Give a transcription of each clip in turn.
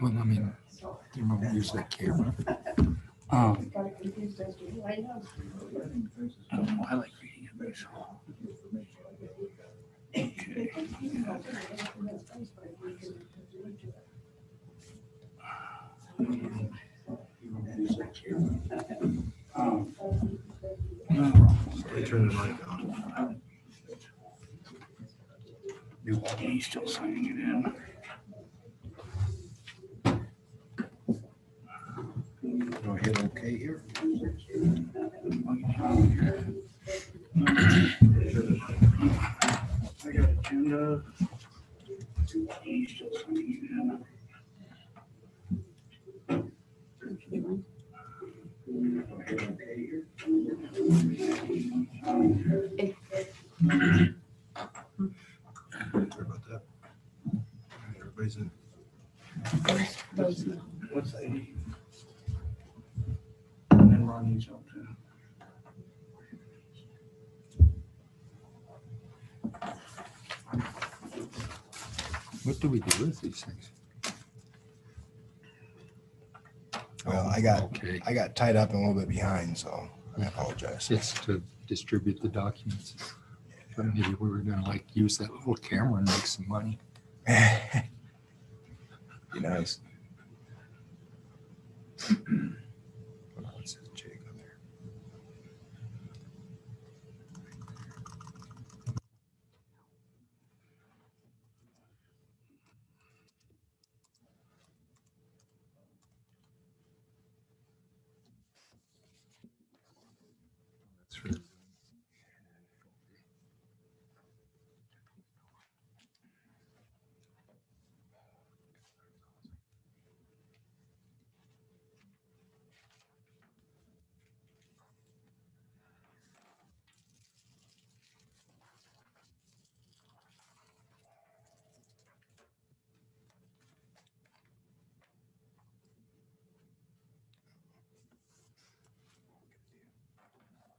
Well, I mean, they won't use that camera. I don't know. I like reading it. Okay. I turn the mic on. He's still signing it in. Do I hit OK here? I got agenda. He's still signing it in. Sorry about that. Everybody's in. What's that? And then Ronnie's up too. What do we do with these things? Well, I got tied up and a little bit behind, so I apologize. It's to distribute the documents. But maybe we were gonna like use that little camera and make some money. Be nice. It says Jake on there. That's really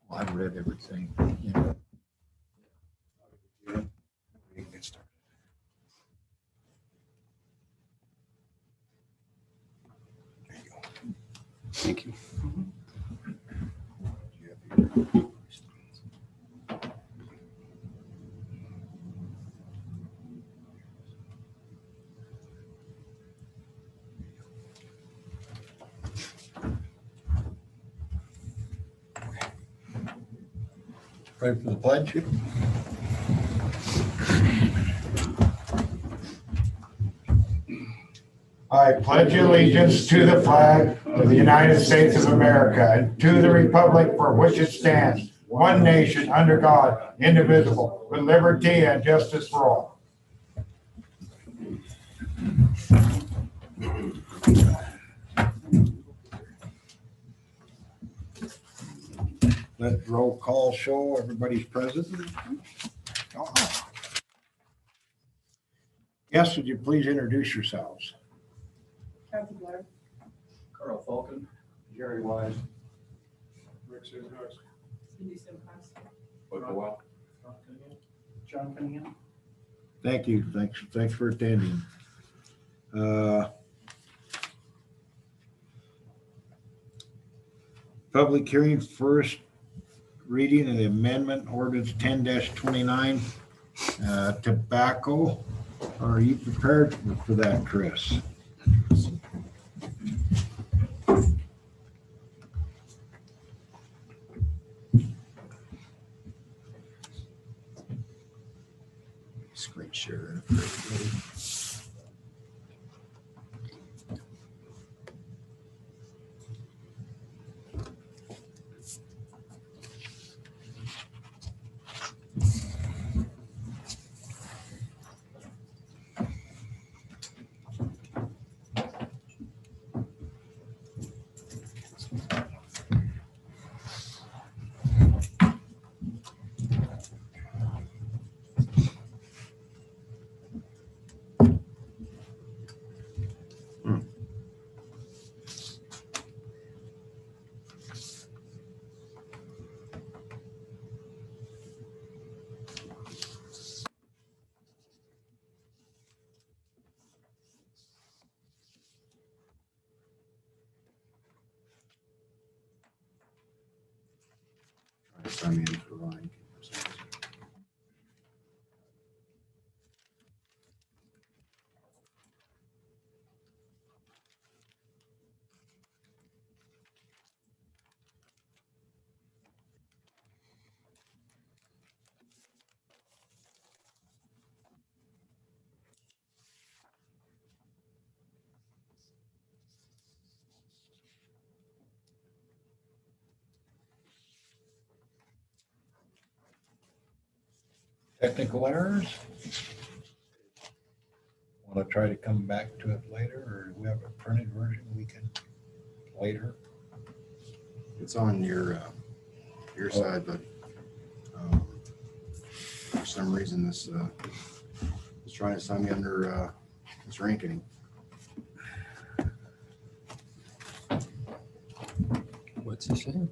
well, I've read everything, you know. We can get started. There you go. Thank you. Ready for the pledge? I pledge allegiance to the flag of the United States of America and to the republic for which it stands, one nation under God, indivisible, with liberty and justice for all. Let roll call show everybody's present. Oh. Yes, would you please introduce yourselves? Kathy Blair. Carl Falcon, Jerry Wise, Rick Susan. Cindy Simcox. Michael John Cunningham. Thank you. Thanks for attending. Public hearing, first reading of the amendment ordinance 10-29, tobacco. Are you prepared for that, Chris? Screen share. sign me in for Ryan. Technical errors? Want to try to come back to it later, or do we have a printed version we can later? It's on your side, but for some reason this is trying to sign me under this ranking. What's he saying?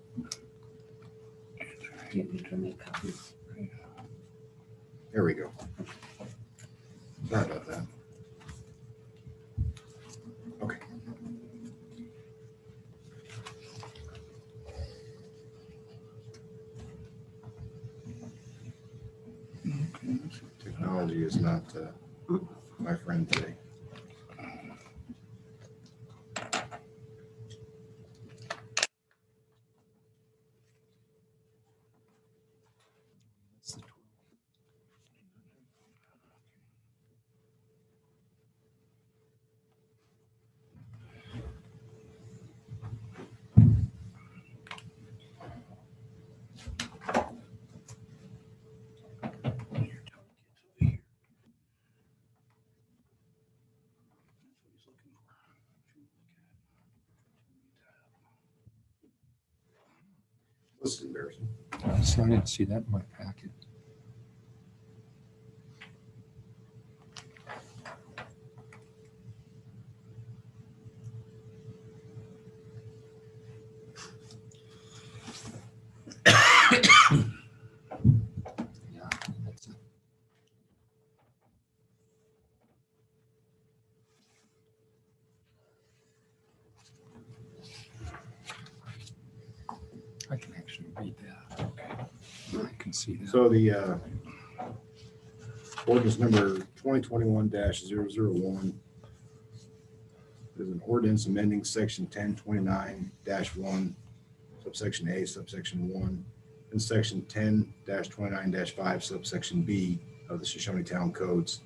There we go. Sorry about that. Okay. Technology is not my friend today. That's the 12. This is embarrassing. So I didn't see that in my packet. Yeah, that's it. I can actually read that. Okay. I can see that. So the ordinance number 2021-001 is an ordinance amending section 1029-1, subsection A, subsection 1, and section 10-29-5, subsection B of the Shoshoni Town Codes,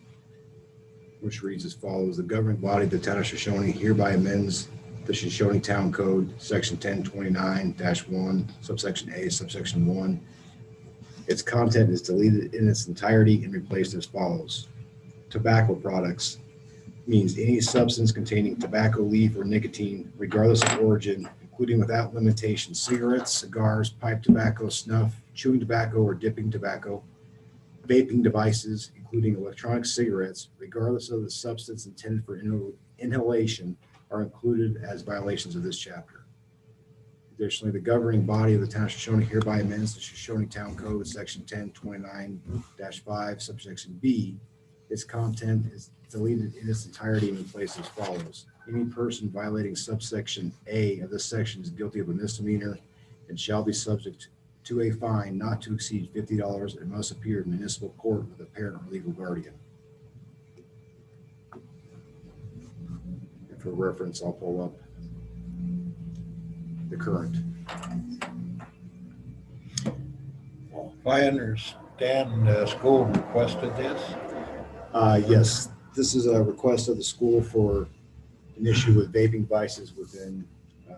which reads as follows: the governing body of the town of Shoshoni hereby amends the Shoshoni Town Code, section 1029-1, subsection A, subsection 1. Its content is deleted in its entirety and replaced as follows. Tobacco products means any substance containing tobacco leaf or nicotine, regardless of origin, including without limitation cigarettes, cigars, pipe tobacco, snuff, chewing tobacco or dipping tobacco, vaping devices, including electronic cigarettes, regardless of the substance intended for inhalation, are included as violations of this chapter. Additionally, the governing body of the town of Shoshoni hereby amends the Shoshoni Town Code, section 1029-5, subsection B. Its content is deleted in its entirety and replaced as follows. Any person violating subsection A of this section is guilty of a misdemeanor and shall be subject to a fine not to exceed $50 and must appear in municipal court with a parent or legal guardian. And for reference, I'll pull up the current. If I understand, the school requested this. Yes, this is a request of the school for an issue with vaping devices within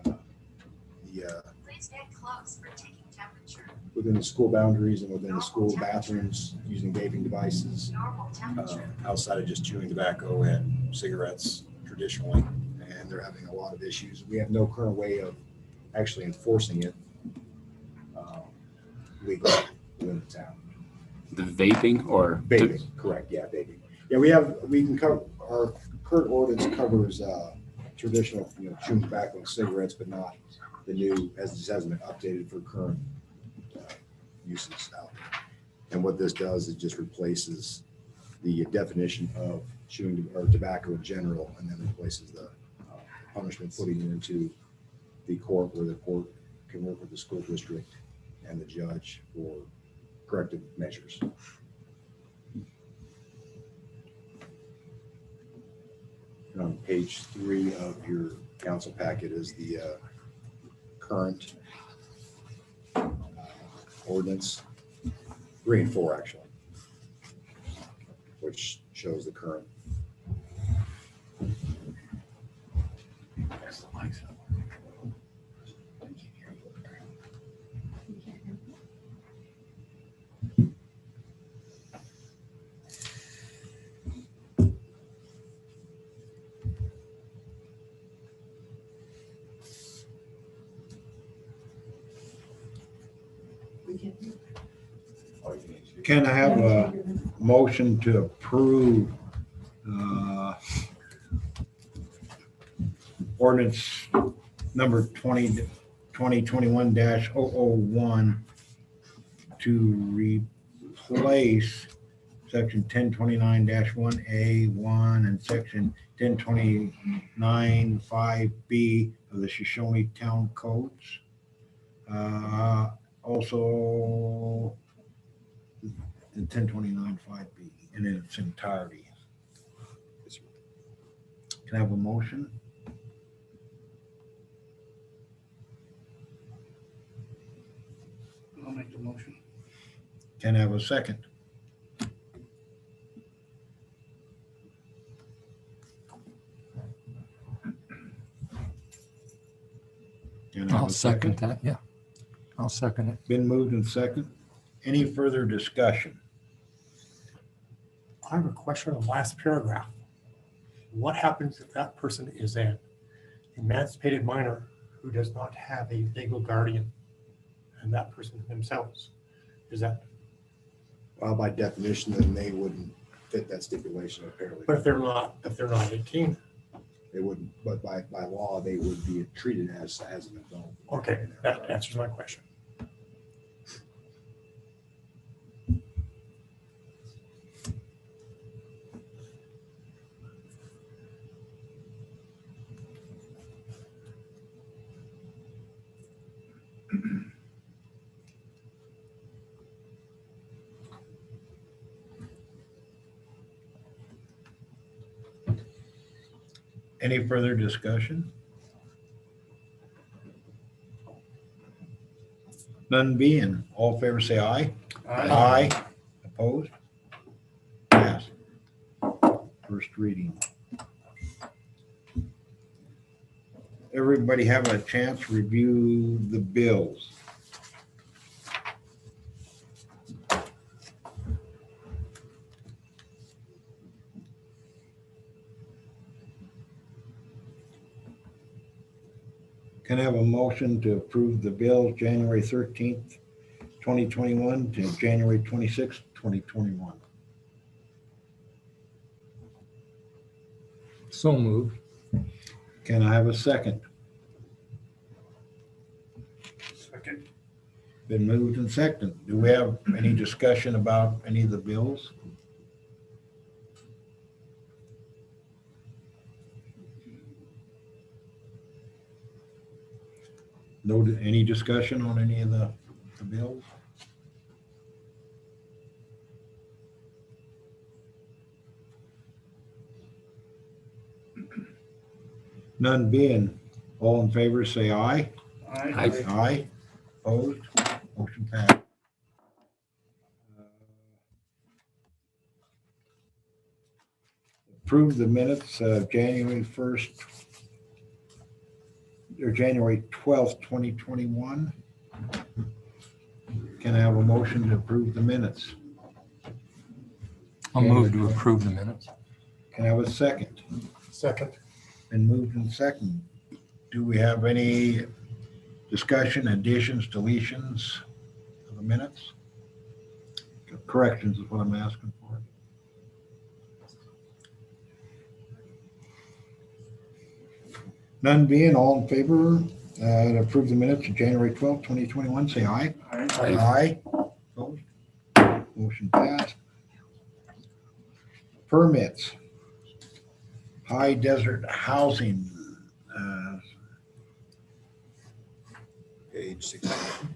Please get close for taking temperature. within the school boundaries and within the school bathrooms using vaping devices Normal temperature. outside of just chewing tobacco and cigarettes traditionally. And they're having a lot of issues. We have no current way of actually enforcing it legally within the town. The vaping or? Vaping, correct, yeah, vaping. Yeah, we can cover, our current ordinance covers traditional, chewing tobacco and cigarettes, but not the new, as this hasn't been updated for current uses out there. And what this does is just replaces the definition of chewing or tobacco in general, and then replaces the punishment, putting it into the court where the court can work with the school district and the judge for corrective measures. And on page 3 of your council packet is the current ordinance, 3 and 4 actually, which shows the current. Can I have a motion to approve ordinance number 2021-001 to replace section 1029-1A1 and section 1029-5B of the Shoshoni Town Codes. Also, the 1029-5B in its entirety. Can I have a motion? I'll make the motion. Can I have a second? Can I have I'll a second that, yeah. I'll second it. Been moved and second. Any further discussion? I have a question on the last paragraph. What happens if that person is an emancipated minor who does not have a legal guardian and that person themselves? Is that, Well, by definition, then they wouldn't fit that stipulation apparently. but if they're not 18, They wouldn't, but by law, they would be treated as an adult. okay, that answers my question. Any further discussion? None being, all in favor say aye. Aye. Opposed? Pass. First reading. Everybody have a chance to review the bills. Can I have a motion to approve the bills January 13th, 2021 to January 26th, 2021? So moved. Can I have a second? Second. Been moved and seconded. Do we have any discussion about any of the bills? No, any discussion on any of the bills? None being, all in favor, say aye. Aye. Aye. Opposed? Motion passed. Approve the minutes of January 1st or January 12th, 2021. Can I have a motion to approve the minutes? I'll move to approve the minutes. Can I have a second? Second. Been moved and second. Do we have any discussion, additions, deletions of the minutes? Corrections is what I'm asking for. None being, all in favor to approve the minutes of January 12th, 2021, say aye. Aye. Aye. Opposed? Motion passed. Permits. High Desert Housing. Page 16.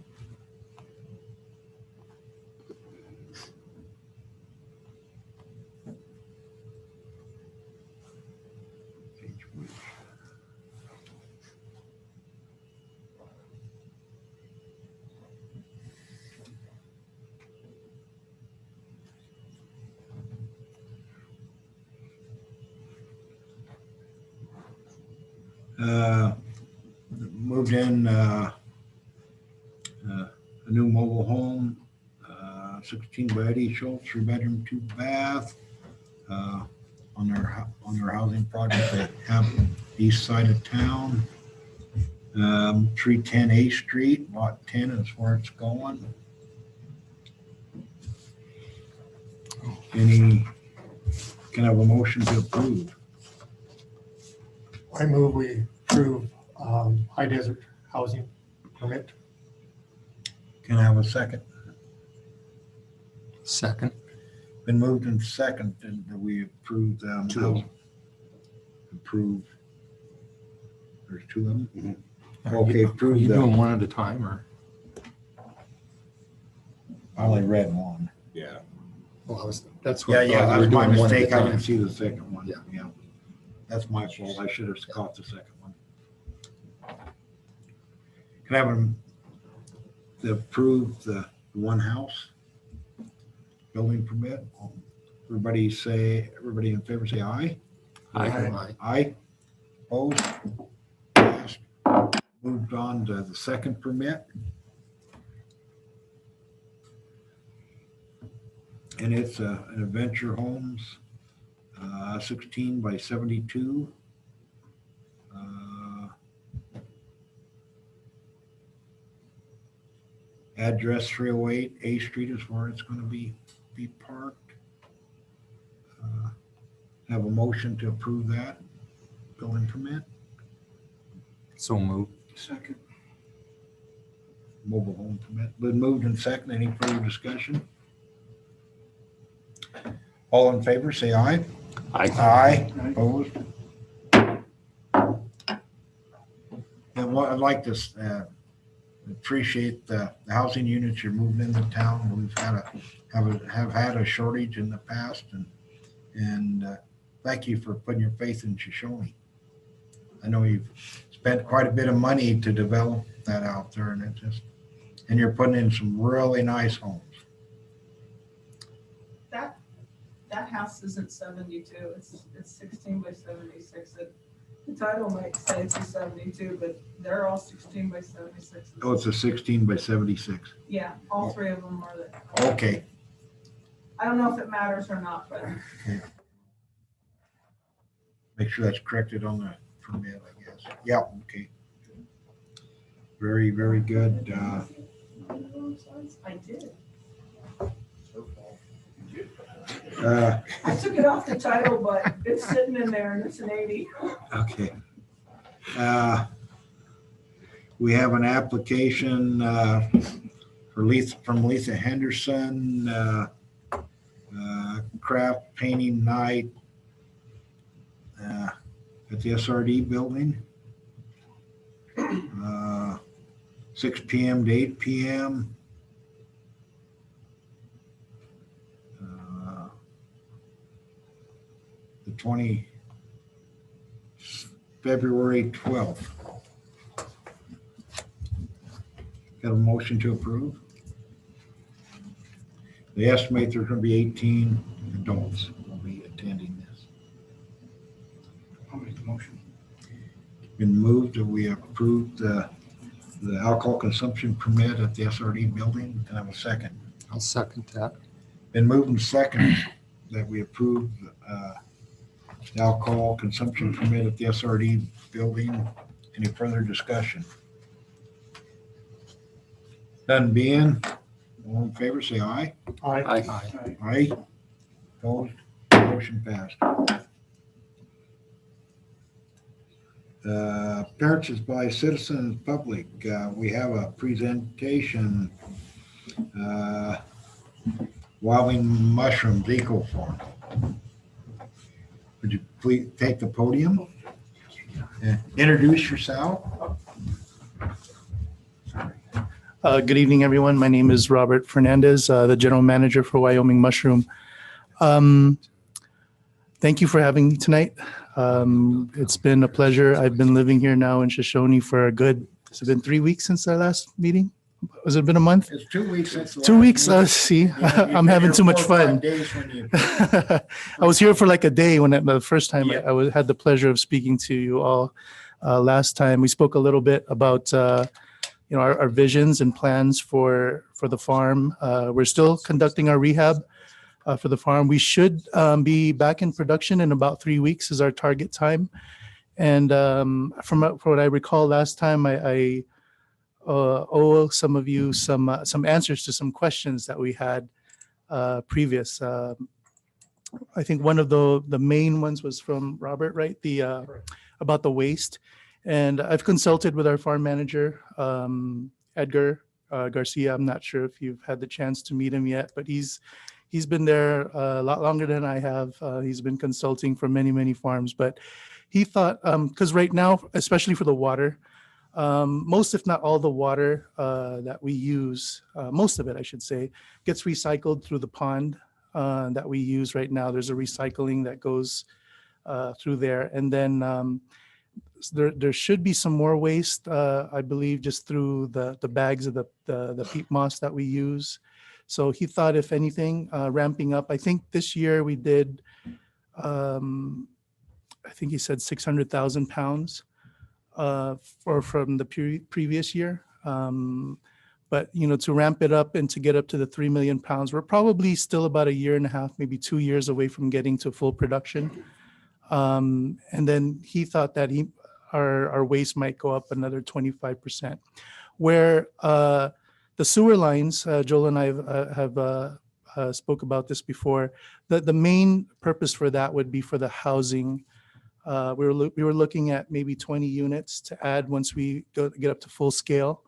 Moved in a new mobile home, 16 by Eddie Schultz, 3-bedroom, 2-bath. On their housing project they have east side of town. 310 A Street, lot 10 is where it's going. Can I have a motion to approve? I move we approve high desert housing permit. Can I have a second? Second. Been moved and seconded that we approve them. Two. Approve. There's two of them? Mhm. Okay, Are approve you them. doing one at a time or? I only read one. Yeah. Well, that's what. Yeah, I thought. You that's were my doing one at a mistake. I didn't time. see the second one. Yeah. That's my fault. I should have caught the second one. Can I have them to approve the one house building permit? Everybody in favor say aye. Aye. Aye. Opposed? Passed. Moved on to the second permit. And it's an Adventure Homes, 16 by 72. Address 308 A Street is where it's going to be parked. Have a motion to approve that building permit. So moved. Second. Mobile home permit. Been moved and second. Any further discussion? All in favor, say aye. Aye. Aye. Opposed? And what I'd like to appreciate the housing units you're moving into town. We've have had a shortage in the past, and thank you for putting your faith in Shoshoni. I know you've spent quite a bit of money to develop that out there, and you're putting in some really nice homes. That house isn't 72, it's 16 by 76. The title might say it's a 72, but they're all 16 by 76. Oh, it's a 16 by 76. Yeah, all three of them are that. Okay. I don't know if it matters or not, but Make sure that's corrected on the permit, I guess. Yeah, okay. Very, very good. I did. Uh, I took it off the title, but it's sitting in there and it's an 80. Okay. We have an application from Lisa Henderson, craft painting night at the SRD building. 6 p.m. to 8 p.m. The February 12th. Got a motion to approve? They estimate there's going to be 18 adults will be attending this. I'll make the motion. Been moved that we approved the alcohol consumption permit at the SRD building. Can I have a second? I'll second that. Been moved and second that we approve the alcohol consumption permit at the SRD building. Any further discussion? None being, all in favor, say aye. Aye. Aye. Aye. Opposed? Motion passed. Appearances by citizens, public. We have a presentation. Wilding Mushrooms Eco Farm. Would you please take the podium? Introduce yourself. Good evening, everyone. My name is Robert Fernandez, the general manager for Wyoming Mushroom. Thank you for having me tonight. It's been a pleasure. I've been living here now in Shoshoni for it's been 3 weeks since our last meeting, Has it been a month? It's 2 weeks since. the 2 last weeks. meeting. See, You've I'm been having here too much 4 or 5 fun. days when you. I was here for like a day when the first time Yeah. had the pleasure of speaking to you all. Last time we spoke a little bit about our visions and plans for the farm. We're still conducting our rehab for the farm. We should be back in production in about 3 weeks is our target time. And from what I recall last time, I owe some of you some answers to some questions that we had previous. I think one of the main ones was from Robert, right? The about the waste. And I've consulted with our farm manager, Edgar Garcia. I'm not sure if you've had the chance to meet him yet, but he's been there a lot longer than I have. He's been consulting for many farms, but he thought, because right now, especially for the water, most, if not all the water that we use, most of it, I should say, gets recycled through the pond that we use right now. There's a recycling that goes through there. And then there should be some more waste, I believe, just through the bags of the peat moss that we use. So he thought, if anything, ramping up. I think this year we did, I think he said 600,000 pounds from the previous year. But, to ramp it up and to get up to the 3 million pounds, we're probably still about a year and a half, maybe 2 years away from getting to full production. And then he thought that our waste might go up another 25%. Where the sewer lines, Joel and I have spoke about this before, the main purpose for that would be for the housing. We were looking at maybe 20 units to add once we get up to full scale.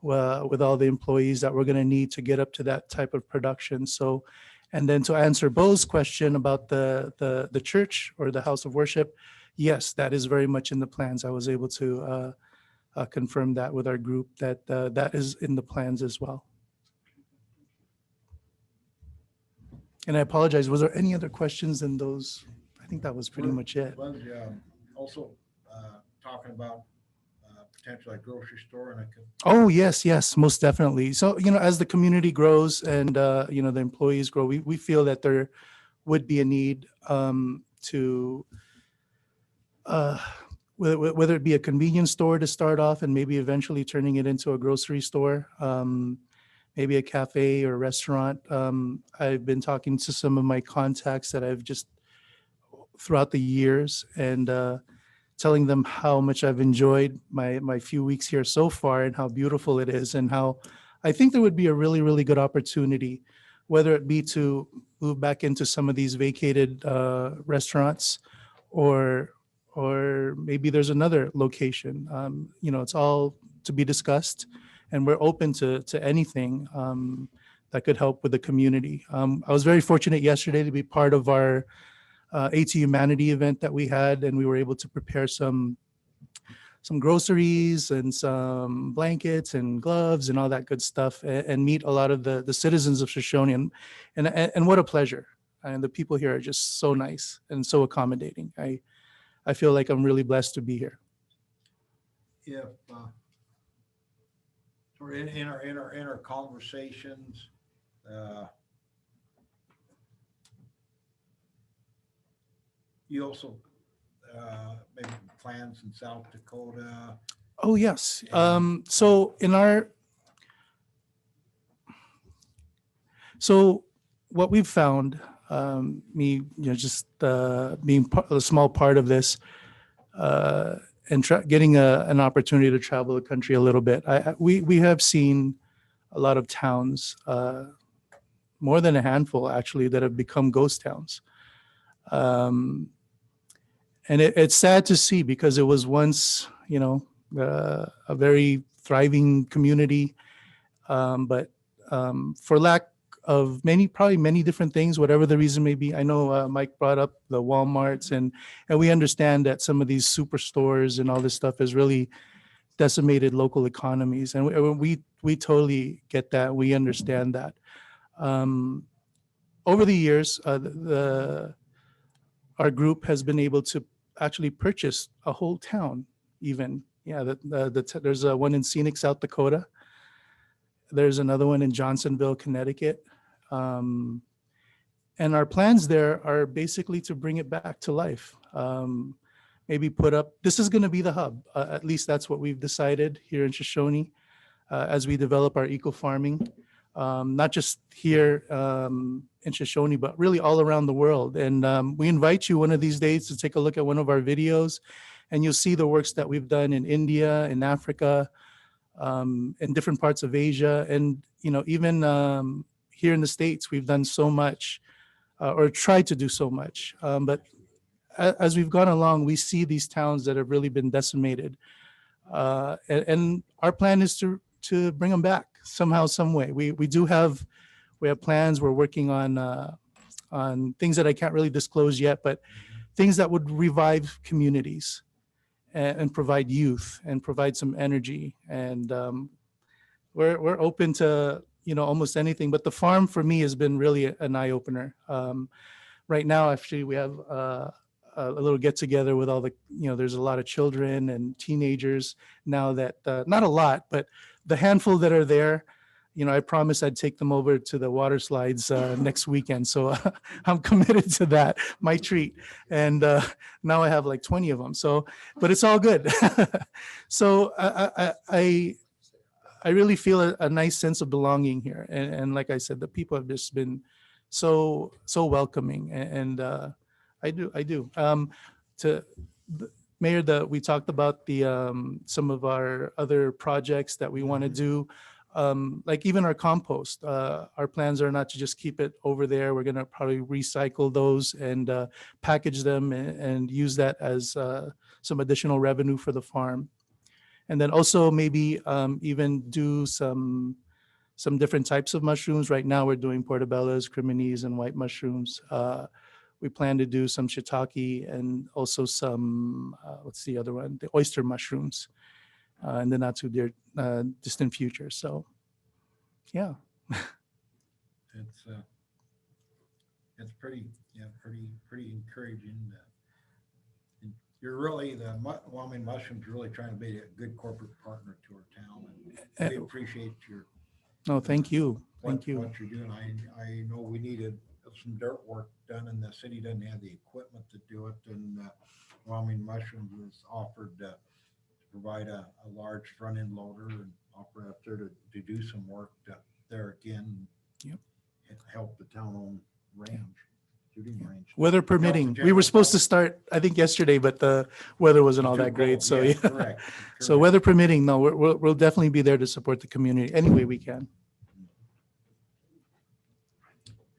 With all the employees that we're going to need to get up to that type of production. So, and then to answer Bo's question about the church or the house of worship, yes, that is very much in the plans. I was able to confirm that with our group that that is in the plans as well. And I apologize. Was there any other questions in those? I think that was pretty much it. Was also talking about potentially a grocery store and Oh, yes, most definitely. So, as the community grows and, the employees grow, we feel that there would be a need to, whether it be a convenience store to start off and maybe eventually turning it into a grocery store, maybe a cafe or restaurant. I've been talking to some of my contacts that I've just throughout the years and telling them how much I've enjoyed my few weeks here so far and how beautiful it is and how I think there would be a really, really good opportunity, whether it be to move back into some of these vacated restaurants or maybe there's another location. It's all to be discussed and we're open to anything that could help with the community. I was very fortunate yesterday to be part of our AT Humanity event that we had, and we were able to prepare some groceries and some blankets and gloves and all that good stuff and meet a lot of the citizens of Shoshoni. And what a pleasure. And the people here are just so nice and so accommodating. I feel like I'm really blessed to be here. If or in our conversations, you also maybe plans in South Dakota. Oh, yes. So what we've found, just being a small part of this and getting an opportunity to travel the country a little bit, we have seen a lot of towns, more than a handful actually, that have become ghost towns. And it's sad to see because it was once, a very thriving community. But for lack of probably many different things, whatever the reason may be, I know Mike brought up the Walmarts and we understand that some of these superstores and all this stuff has really decimated local economies. And we totally get that. We understand that. Over the years, our group has been able to actually purchase a whole town even. Yeah, there's one in scenic South Dakota. There's another one in Johnsonville, Connecticut. Um, and our plans there are basically to bring it back to life. Maybe put up, this is going to be the hub. At least that's what we've decided here in Shoshone as we develop our eco farming, not just here in Shoshone, but really all around the world. And we invite you one of these days to take a look at one of our videos, and you'll see the works that we've done in India, in Africa, in different parts of Asia, and even here in the States, we've done so much, or tried to do so much. But as we've gone along, we see these towns that have really been decimated, and our plan is to bring them back somehow, some way. We have plans. We're working on things that I can't really disclose yet, but things that would revive communities and provide youth and provide some energy. And we're open to almost anything. But the farm for me has been really an eye opener. Right now, actually, we have a little get together with all the there's a lot of children and teenagers now that not a lot, but the handful that are there. I promised I'd take them over to the water slides next weekend. So I'm committed to that, my treat. And now I have like 20 of them. So, but it's all good. So I really feel a nice sense of belonging here. And like I said, the people have just been so welcoming. And I do. To Mayor, we talked about the some of our other projects that we want to do. Like even our compost, our plans are not to just keep it over there. We're going to probably recycle those and package them and use that as some additional revenue for the farm. And then also maybe even do some different types of mushrooms. Right now we're doing portobellas, criminis, and white mushrooms. We plan to do some shiitake and also some, what's the other one? The oyster mushrooms. In the not too distant future. So, yeah. It's pretty encouraging. And you're really Wyoming Mushrooms really trying to be a good corporate partner to our town, and we appreciate your. No, thank you. What you're doing. I know we needed some dirt work done, and the city doesn't have the equipment to do it, and Wyoming Mushrooms was offered provide a large front end loader and offer out there to do some work there again. Yep. And help the town own range, shooting range. Weather permitting. We were supposed to start, I think, yesterday, but the weather wasn't all that great. So yeah. Correct. So weather permitting, no, we'll definitely be there to support the community any way we can.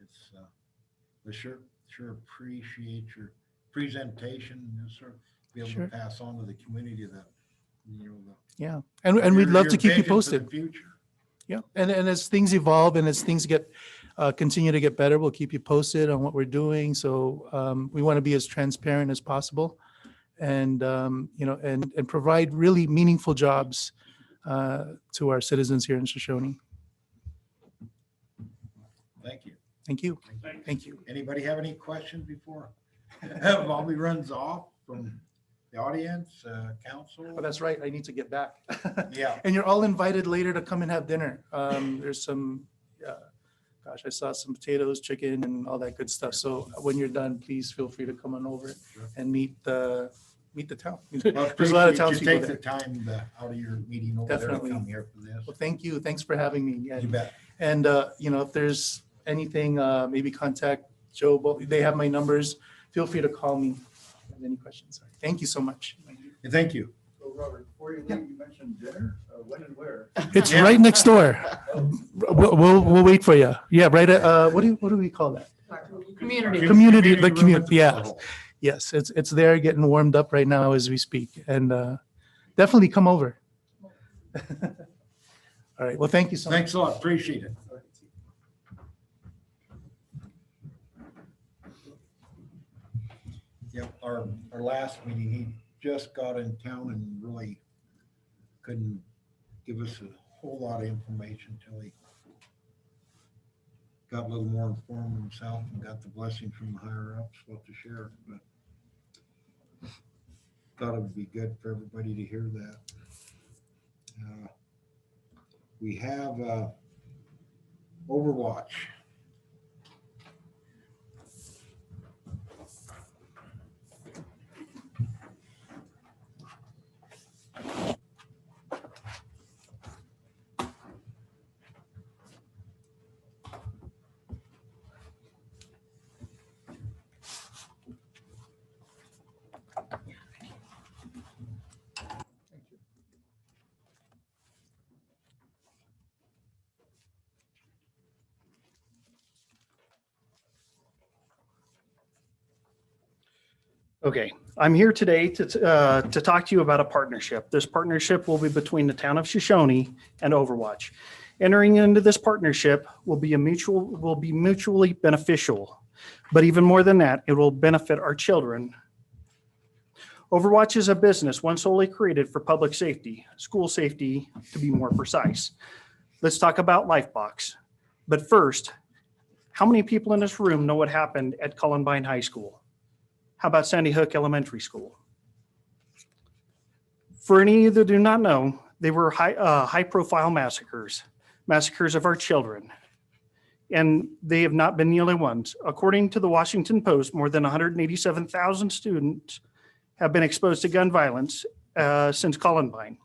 It's we sure appreciate your presentation, sort of be able Sure. to pass on to the community that Yeah, and we'd love to keep you vision for the posted. future. Yeah, and as things evolve and as things continue to get better, we'll keep you posted on what we're doing. So we want to be as transparent as possible, and and provide really meaningful jobs to our citizens here in Shoshone. Thank you. Thank you. Thank you. Anybody have any questions before Bobby runs off from the audience, council? Oh, that's right. I need to get back. Yeah. And you're all invited later to come and have dinner. There's some, I saw some potatoes, chicken, and all that good stuff. So when you're done, please feel free to come on over and meet the town. Well, There's a lot of appreciate townspeople you take the there. time out of your meeting over Definitely. there to come here for this. Well, thank you. Thanks for having me. You And, bet. and if there's anything, maybe contact Joe. They have my numbers. Feel free to call me if you have any questions. Thank you so much. Thank you. So Robert, before you leave, you mentioned dinner, when and where? It's right next door. We'll wait for you. Yeah, right at, what do we call that? Community. Community, the room at community, yeah. Purple. Yes, it's there getting warmed up right now as we speak. And definitely come over. All right, well, thank you so much. Thanks a lot. Appreciate it. Yep, our last meeting, he just got in town and really couldn't give us a whole lot of information till he got a little more informed himself and got the blessing from the higher ups what to share, but thought it would be good for everybody to hear that. We have Overwatch. Okay, I'm here today to talk to you about a partnership. This partnership will be between the town of Shoshoni and Overwatch. Entering into this partnership will be mutually beneficial, but even more than that, it will benefit our children. Overwatch is a business one solely created for public safety, school safety to be more precise. Let's talk about Lifebox. But first, how many people in this room know what happened at Columbine High School? How about Sandy Hook Elementary School? For any that do not know, they were high-profile massacres of our children. And they have not been the only ones. According to the Washington Post, more than 187,000 students have been exposed to gun violence since Columbine.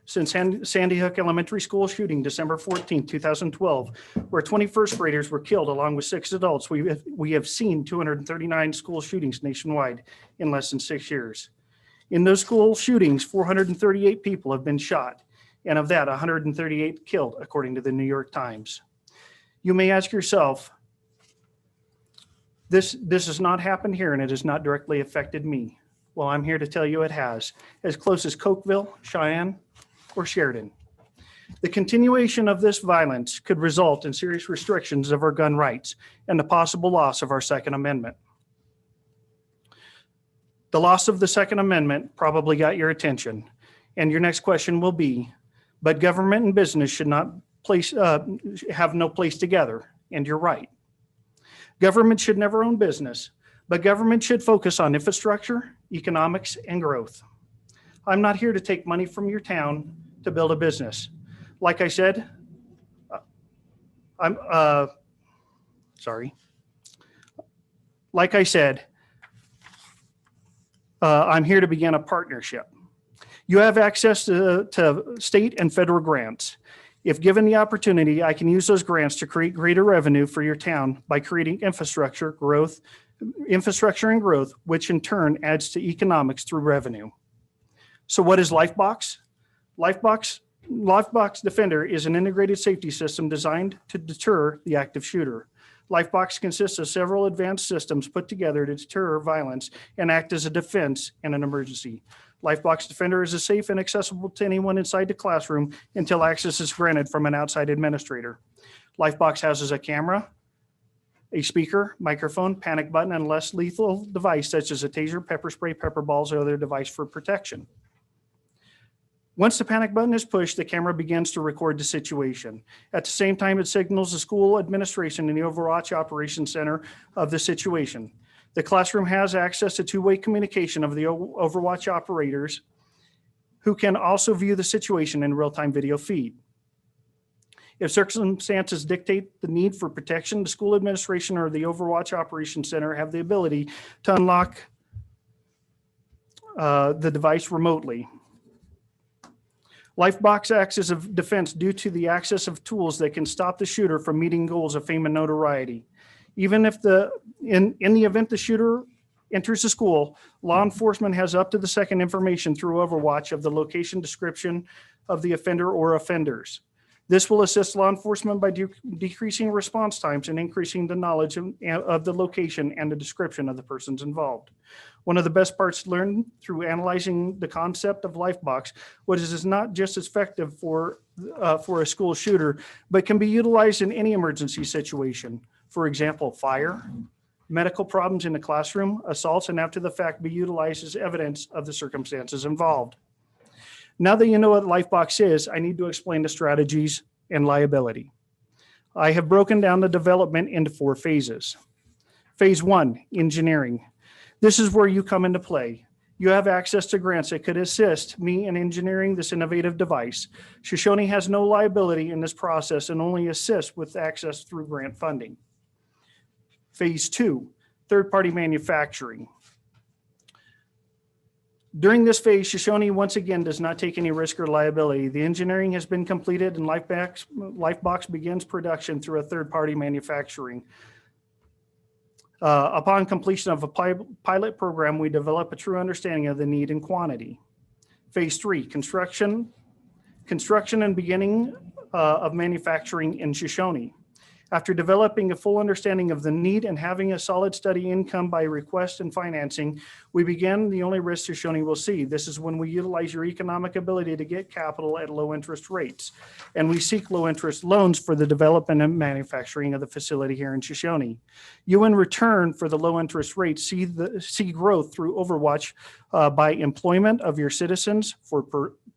Since Sandy Hook Elementary School shooting, December 14, 2012, where 20 first graders were killed along with 6 adults, we have seen 239 school shootings nationwide in less than 6 years. In those school shootings, 438 people have been shot, and of that, 138 killed, according to the New York Times. You may ask yourself, this has not happened here and it has not directly affected me. Well, I'm here to tell you it has, as close as Cokeville, Cheyenne, or Sheridan. The continuation of this violence could result in serious restrictions of our gun rights and the possible loss of our Second Amendment. The loss of the Second Amendment probably got your attention, and your next question will be, but government and business should not have no place together, and you're right. Government should never own business, but government should focus on infrastructure, economics, and growth. I'm not here to take money from your town to build a business. Like I said, I'm here to begin a partnership. You have access to state and federal grants. If given the opportunity, I can use those grants to create greater revenue for your town by creating infrastructure and growth, which in turn adds to economics through revenue. So what is Lifebox? Lifebox Defender is an integrated safety system designed to deter the active shooter. Lifebox consists of several advanced systems put together to deter violence and act as a defense in an emergency. Lifebox Defender is safe and accessible to anyone inside the classroom until access is granted from an outside administrator. Lifebox houses a camera, a speaker, microphone, panic button, and less lethal device such as a taser, pepper spray, pepper balls, or other device for protection. Once the panic button is pushed, the camera begins to record the situation. At the same time, it signals the school administration in the Overwatch Operations Center of the situation. The classroom has access to two-way communication of the Overwatch operators who can also view the situation in real-time video feed. If circumstances dictate the need for protection, the school administration or the Overwatch Operations Center have the ability to unlock the device remotely. Lifebox acts as a defense due to the access of tools that can stop the shooter from meeting goals of fame and notoriety. Even if in the event the shooter enters the school, law enforcement has up to the second information through Overwatch of the location description of the offender or offenders. This will assist law enforcement by decreasing response times and increasing the knowledge of the location and the description of the persons involved. One of the best parts learned through analyzing the concept of Lifebox was it is not just effective for a school shooter, but can be utilized in any emergency situation. For example, fire, medical problems in the classroom, assaults, and after the fact be utilized as evidence of the circumstances involved. Now that you know what Lifebox is, I need to explain the strategies and liability. I have broken down the development into 4 phases. Phase 1, engineering. This is where you come into play. You have access to grants that could assist me in engineering this innovative device. Shoshone has no liability in this process and only assists with access through grant funding. Phase 2, third-party manufacturing. During this phase, Shoshone once again does not take any risk or liability. The engineering has been completed and Lifebox begins production through a third-party manufacturing. Upon completion of a pilot program, we develop a true understanding of the need and quantity. Phase 3, construction and beginning of manufacturing in Shoshone. After developing a full understanding of the need and having a solid steady income by request and financing, we began the only risk Shoshone will see. This is when we utilize your economic ability to get capital at low interest rates. And we seek low interest loans for the development and manufacturing of the facility here in Shoshone. You in return for the low interest rates see growth through Overwatch by employment of your citizens for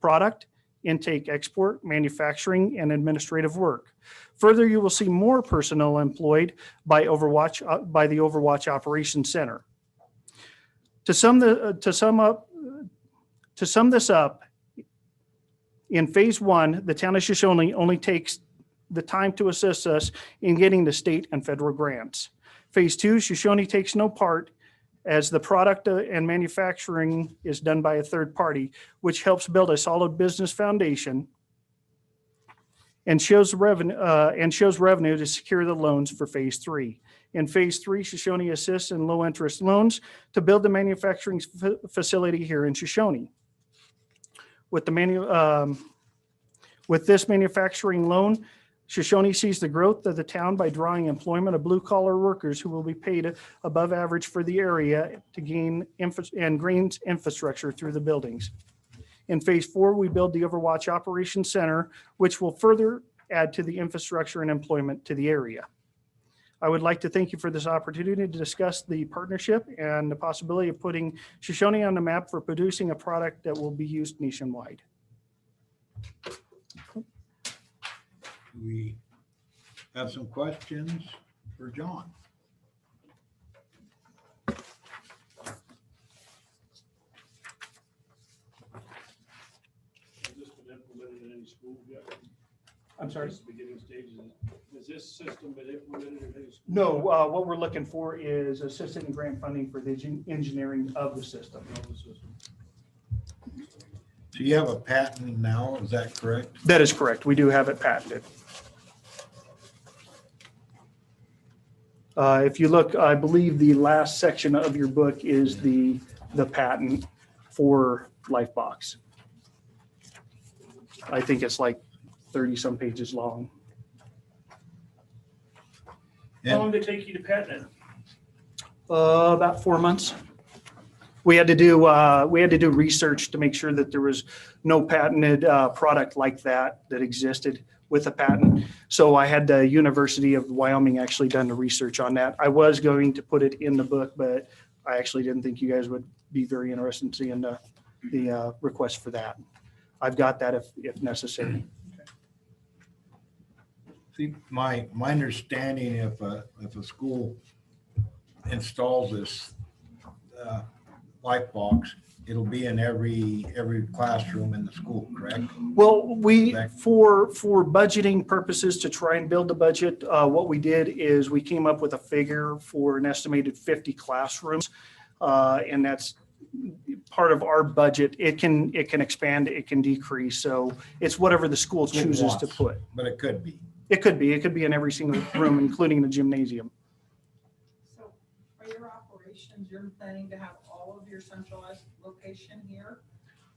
product, intake, export, manufacturing, and administrative work. Further, you will see more personnel employed by the Overwatch Operations Center. To sum this up, in phase 1, the town of Shoshone only takes the time to assist us in getting the state and federal grants. Phase 2, Shoshone takes no part as the product and manufacturing is done by a third party, which helps build a solid business foundation and shows revenue to secure the loans for phase 3. In phase 3, Shoshone assists in low interest loans to build the manufacturing facility here in Shoshone. With this manufacturing loan, Shoshone sees the growth of the town by drawing employment of blue collar workers who will be paid above average for the area to gain infrastructure through the buildings. In phase 4, we build the Overwatch Operations Center, which will further add to the infrastructure and employment to the area. I would like to thank you for this opportunity to discuss the partnership and the possibility of putting Shoshone on the map for producing a product that will be used nationwide. We have some questions for John. Has this been implemented in any schools yet? I'm sorry? This beginning stages. Has this system been implemented in any schools? No, what we're looking for is assistance and grant funding for the engineering of the system. So you have a patent now, is that correct? That is correct. We do have it patented. If you look, I believe the last section of your book is the patent for Lifebox. I think it's like 30 some pages long. How long did it take you to patent it? About 4 months. We had to do research to make sure that there was no patented product like that existed with a patent. So I had the University of Wyoming actually done the research on that. I was going to put it in the book, but I actually didn't think you guys would be very interested in seeing the request for that. I've got that if necessary. See, my understanding, if a school installs this Lifebox, it'll be in every classroom in the school, correct? Well, for budgeting purposes to try and build the budget, what we did is we came up with a figure for an estimated 50 classrooms, and that's part of our budget. It can expand, it can decrease, so it's whatever the school chooses to put. But it could be. It could be in every single room, including the gymnasium. So for your operations, you're planning to have all of your centralized location here?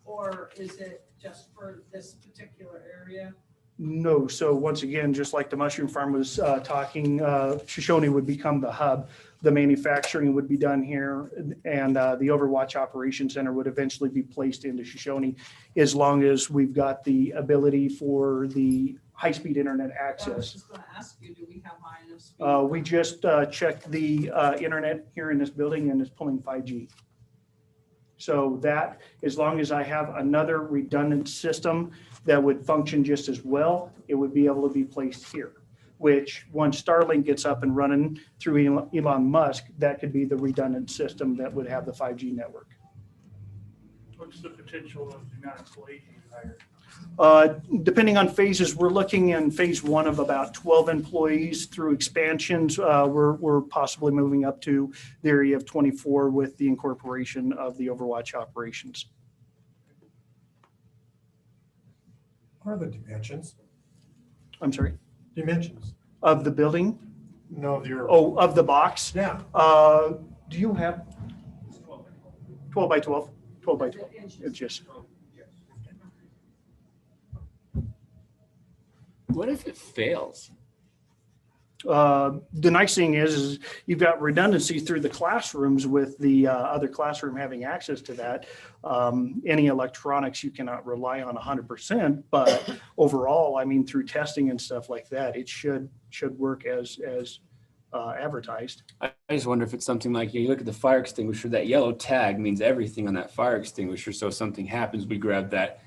Or is it just for this particular area? No, so once again, just like the mushroom farm was talking, Shoshone would become the hub. The manufacturing would be done here, and the Overwatch Operations Center would eventually be placed into Shoshone, as long as we've got the ability for the high-speed internet I was access. just going to ask you, do we have high enough speed? We just checked the internet here in this building, and it's pulling 5G. So that, as long as I have another redundant system that would function just as well, it would be able to be placed here, which once Starlink gets up and running through Elon Musk, that could be the redundant system that would have the 5G network. What's the potential of the amount of employees you hire? Depending on phases, we're looking in phase one of about 12 employees. Through expansions, we're possibly moving up to the area of 24 with the incorporation of the Overwatch operations. What are the dimensions? I'm sorry, Dimensions? of the building? No, of your. Oh, of the box? Yeah. Do you have 12 by 12? 12 by 12. It's just, What if it fails? the nice thing is you've got redundancy through the classrooms with the other classroom having access to that. Any electronics you cannot rely on 100%, but overall, I mean, through testing and stuff like that, it should work as advertised. I just wonder if it's something like, you look at the fire extinguisher, that yellow tag means everything on that fire extinguisher. So if something happens, we grab that.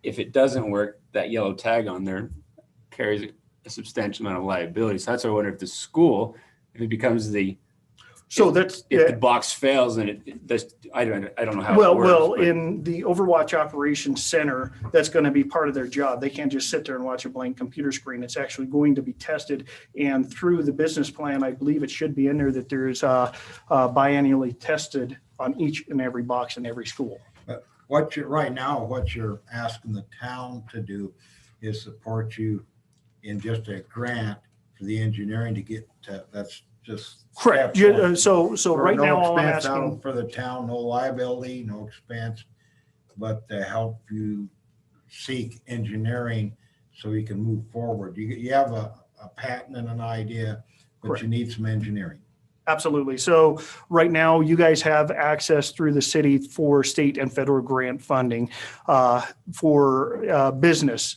If it doesn't work, that yellow tag on there carries a substantial amount of liability. So that's why I wonder if the school, if it becomes So that's if the box fails and it does, I don't know how well, it works. but- in the Overwatch Operations Center, that's going to be part of their job. They can't just sit there and watch a blank computer screen. It's actually going to be tested. And through the business plan, I believe it should be in there that there's biannually tested on each and every box in every school. What you're asking the town to do is support you in just a grant for the engineering to get to, that's just. Correct. step one. So For right no now, all I'm expense out asking, For the town, no liability, no expense, but to help you seek engineering so you can move forward. You have a patent and an idea, but Correct. you need some engineering. absolutely. So right now, you guys have access through the city for state and federal grant funding for business.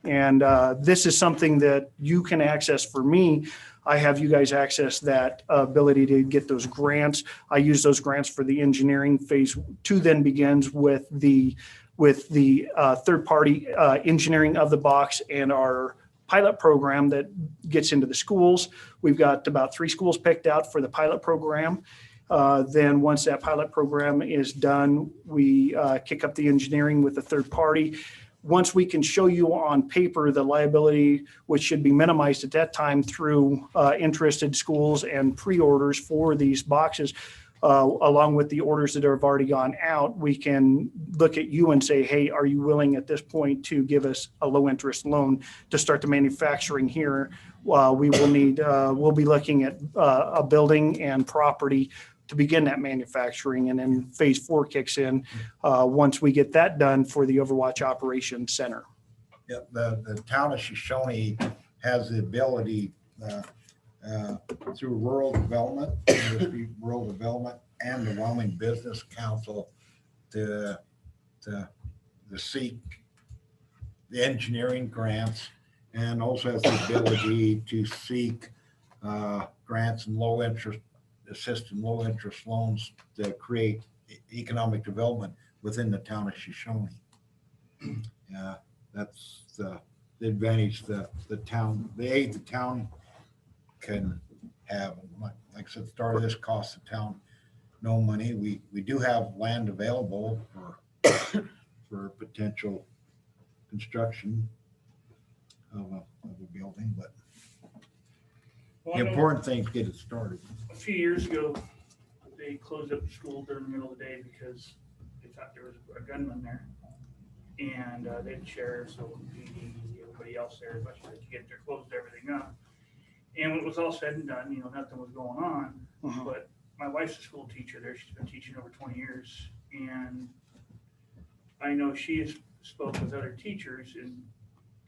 And this is something that you can access for me. I have you guys access that ability to get those grants. I use those grants for the engineering. Phase two then begins with the third party engineering of the box and our pilot program that gets into the schools. We've got about 3 schools picked out for the pilot program. Then once that pilot program is done, we kick up the engineering with the third party. Once we can show you on paper the liability, which should be minimized at that time through interested schools and pre-orders for these boxes, along with the orders that have already gone out, we can look at you and say, hey, are you willing at this point to give us a low interest loan to start the manufacturing here? We will need, we'll be looking at a building and property to begin that manufacturing. And then phase 4 kicks in once we get that done for the Overwatch Operations Center. Yeah, the town of Shoshoni has the ability through rural development and the Wyoming Business Council to seek the engineering grants, and also has the ability to seek grants and low interest loans to create economic development within the town of Shoshoni. That's the advantage the town can have. Like I said, the start of this costs the town no money. We do have land available for potential construction of a building, but Well, I the know important thing is get it started. a few years ago, they closed up the school during the middle of the day because they thought there was a gunman there. And they had sheriffs, so PD, everybody else there, a bunch of to get there, closed everything up. And when it was all said and done, nothing was going on. Mhm. But my wife's a school teacher there. She's been teaching over 20 years. And I know she has spoke with other teachers, and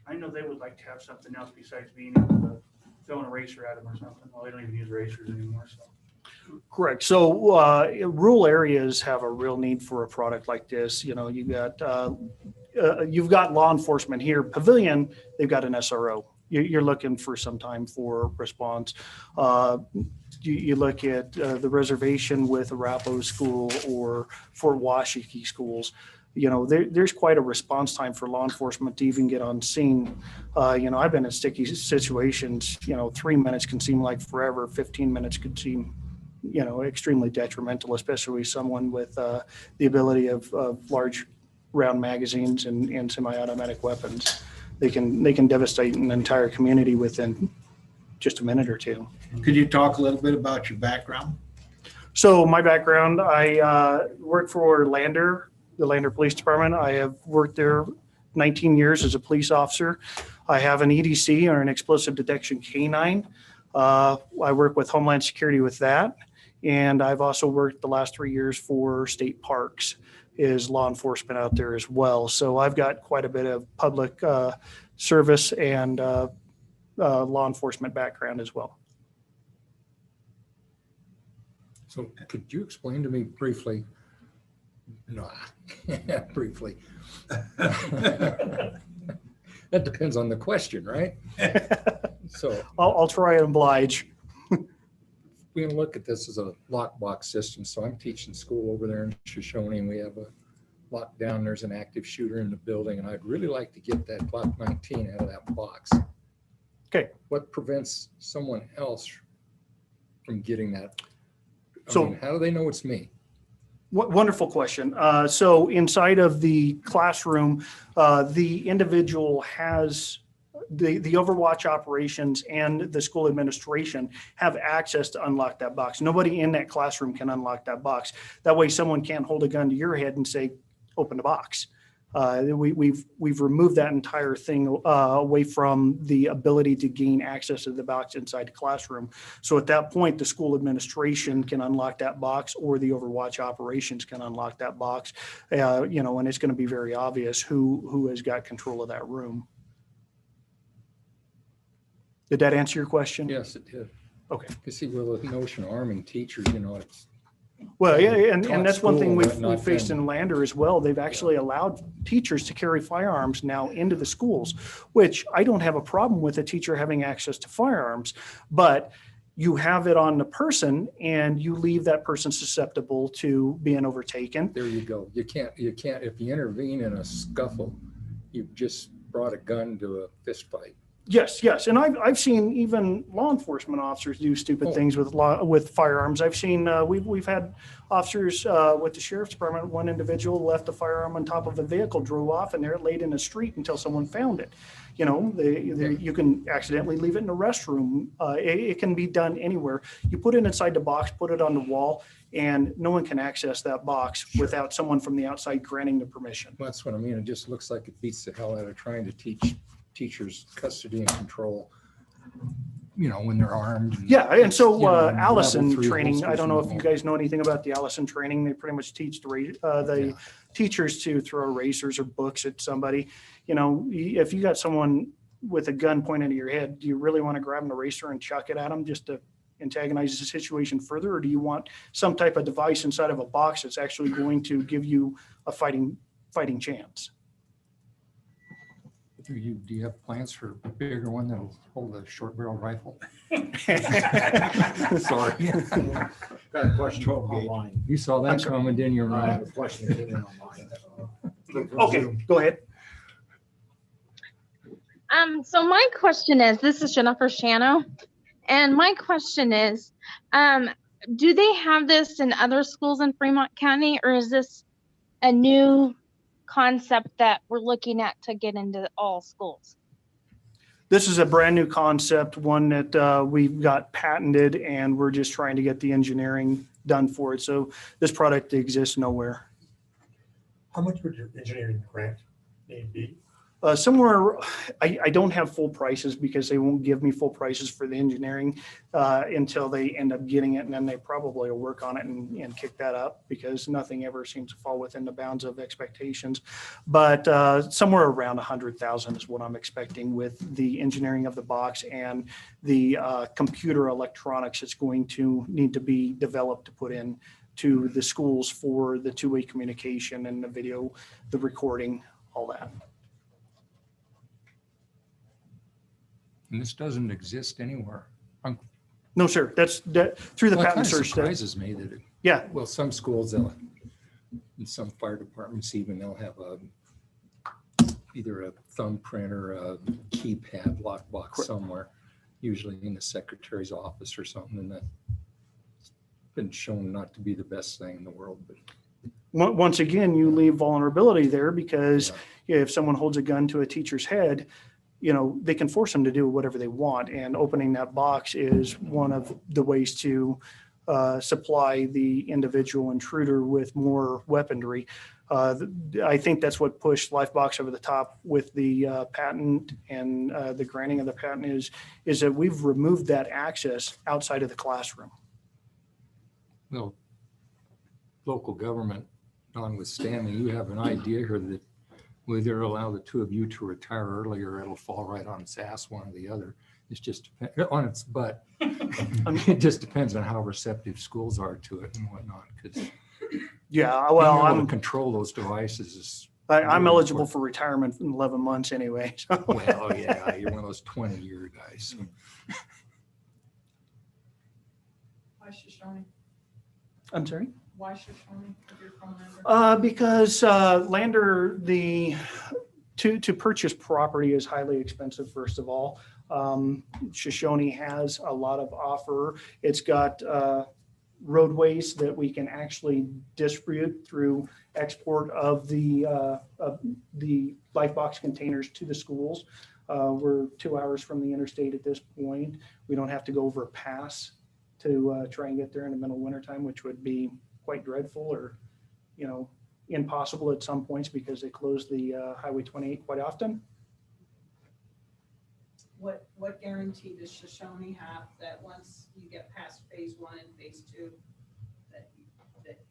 I know they would like to have something else besides being able to throw an eraser at them or something. Well, they don't even use erasers anymore, so. Correct. So rural areas have a real need for a product like this. You got you've got law enforcement here. Pavilion, they've got an SRO. You're looking for some time for response. You look at the reservation with Arapahoe School or Fort Washakie schools. There's quite a response time for law enforcement to even get on scene. I've been in sticky situations. 3 minutes can seem like forever. 15 minutes could seem extremely detrimental, especially someone with the ability of large round magazines and semi-automatic weapons. They can devastate an entire community within just a minute or two. Could you talk a little bit about your background? So my background, I work for Lander, the Lander Police Department. I have worked there 19 years as a police officer. I have an EDC, or an explosive detection canine. I work with Homeland Security with that. And I've also worked the last 3 years for state parks, is law enforcement out there as well. So I've got quite a bit of public service and law enforcement background as well. So could you explain to me briefly? No, briefly. That depends on the question, right? So I'll try and oblige. we can look at this as a lockbox system. So I'm teaching school over there in Shoshoni, and we have a lockdown. There's an active shooter in the building, and I'd really like to get that Glock 19 out of that box. Okay. What prevents someone else from getting that? So how do they know it's me? Wonderful question. So inside of the classroom, the individual has the Overwatch operations and the school administration have access to unlock that box. Nobody in that classroom can unlock that box. That way someone can't hold a gun to your head and say, open the box. We've removed that entire thing away from the ability to gain access to the box inside the classroom. So at that point, the school administration can unlock that box, or the Overwatch operations can unlock that box. And it's going to be very obvious who has got control of that room. Did that answer your question? Yes, it did. Okay. You see, with the notion of arming teachers, it's well, yeah, and taught that's one thing school, but we've not faced then. in Lander as well. They've actually allowed teachers to carry firearms now into the schools, which I don't have a problem with a teacher having access to firearms, but you have it on the person and you leave that person susceptible to being overtaken. There you go. You can't, if you intervene in a scuffle, you've just brought a gun to a fist fight. Yes. And I've seen even law enforcement officers do stupid things with firearms. I've seen, we've had officers with the sheriff's department. One individual left a firearm on top of a vehicle, drove off, and there it laid in a street until someone found it. You can accidentally leave it in a restroom. It can be done anywhere. You put it inside the box, put it on the wall, and no one can access that box without someone from the outside granting the permission. Well, that's what I mean. It just looks like it beats the hell out of trying to teach teachers custody and control, when they're armed. And so Allison level 3 training, I don't know if you holsters guys know anything about the Allison training. They pretty much teach the teachers to throw erasers or books at somebody. If you got someone with a gun pointed at your head, do you really want to grab an eraser and chuck it at them just to antagonize the situation further? Or do you want some type of device inside of a box that's actually going to give you a fighting chance? Do you have plans for a bigger one that'll hold a short barrel rifle? Sorry. Got a question online. You saw that coming, didn't you, I Ryan? have a question that came in online. Okay, go ahead. So my question is, this is Jennifer Shano, and my question is, do they have this in other schools in Fremont County, or is this a new concept that we're looking at to get into all schools? This is a brand new concept, one that we've got patented, and we're just trying to get the engineering done for it. So this product exists nowhere. How much would your engineering grant need be? Somewhere, I don't have full prices because they won't give me full prices for the engineering until they end up getting it, and then they probably will work on it and kick that up because nothing ever seems to fall within the bounds of expectations. But somewhere around 100,000 is what I'm expecting with the engineering of the box and the computer electronics that's going to need to be developed to put in to the schools for the two-way communication and the video, the recording, all that. And this doesn't exist anywhere. No, sir. That's through the patent search. Surprises me that Yeah. Well, some schools, in some fire departments even, they'll have either a thumbprint or a keypad lockbox somewhere, usually in the secretary's office or something. And been shown not to be the best thing in the world, but Once again, you leave vulnerability there because yeah. if someone holds a gun to a teacher's head, they can force them to do whatever they want. And opening that box is one of the ways to supply the individual intruder with more weaponry. I think that's what pushed Lifebox over the top with the patent and the granting of the patent is that we've removed that access outside of the classroom. no, local government notwithstanding, you have an idea here that we either allow the two of you to retire early or it'll fall right on its ass, one or the other. It's just on its butt. It just depends on how receptive schools are to it and whatnot. Because Yeah, well, being able I'm to control those devices is I'm really eligible important. for retirement in 11 months anyway. So. Well, yeah, you're one of those 20-year guys. Why Shoshoni? I'm sorry? Why Shoshoni? If you're from Lander? Because Lander, to purchase property is highly expensive, first of all. Shoshoni has a lot of offer. It's got roadways that we can actually distribute through export of the Lifebox containers to the schools. We're 2 hours from the interstate at this point. We don't have to go over a pass to try and get there in the middle of wintertime, which would be quite dreadful or, impossible at some points because they close the Highway 28 quite often. What guarantee does Shoshoni have that once you get past phase 1 and phase 2, that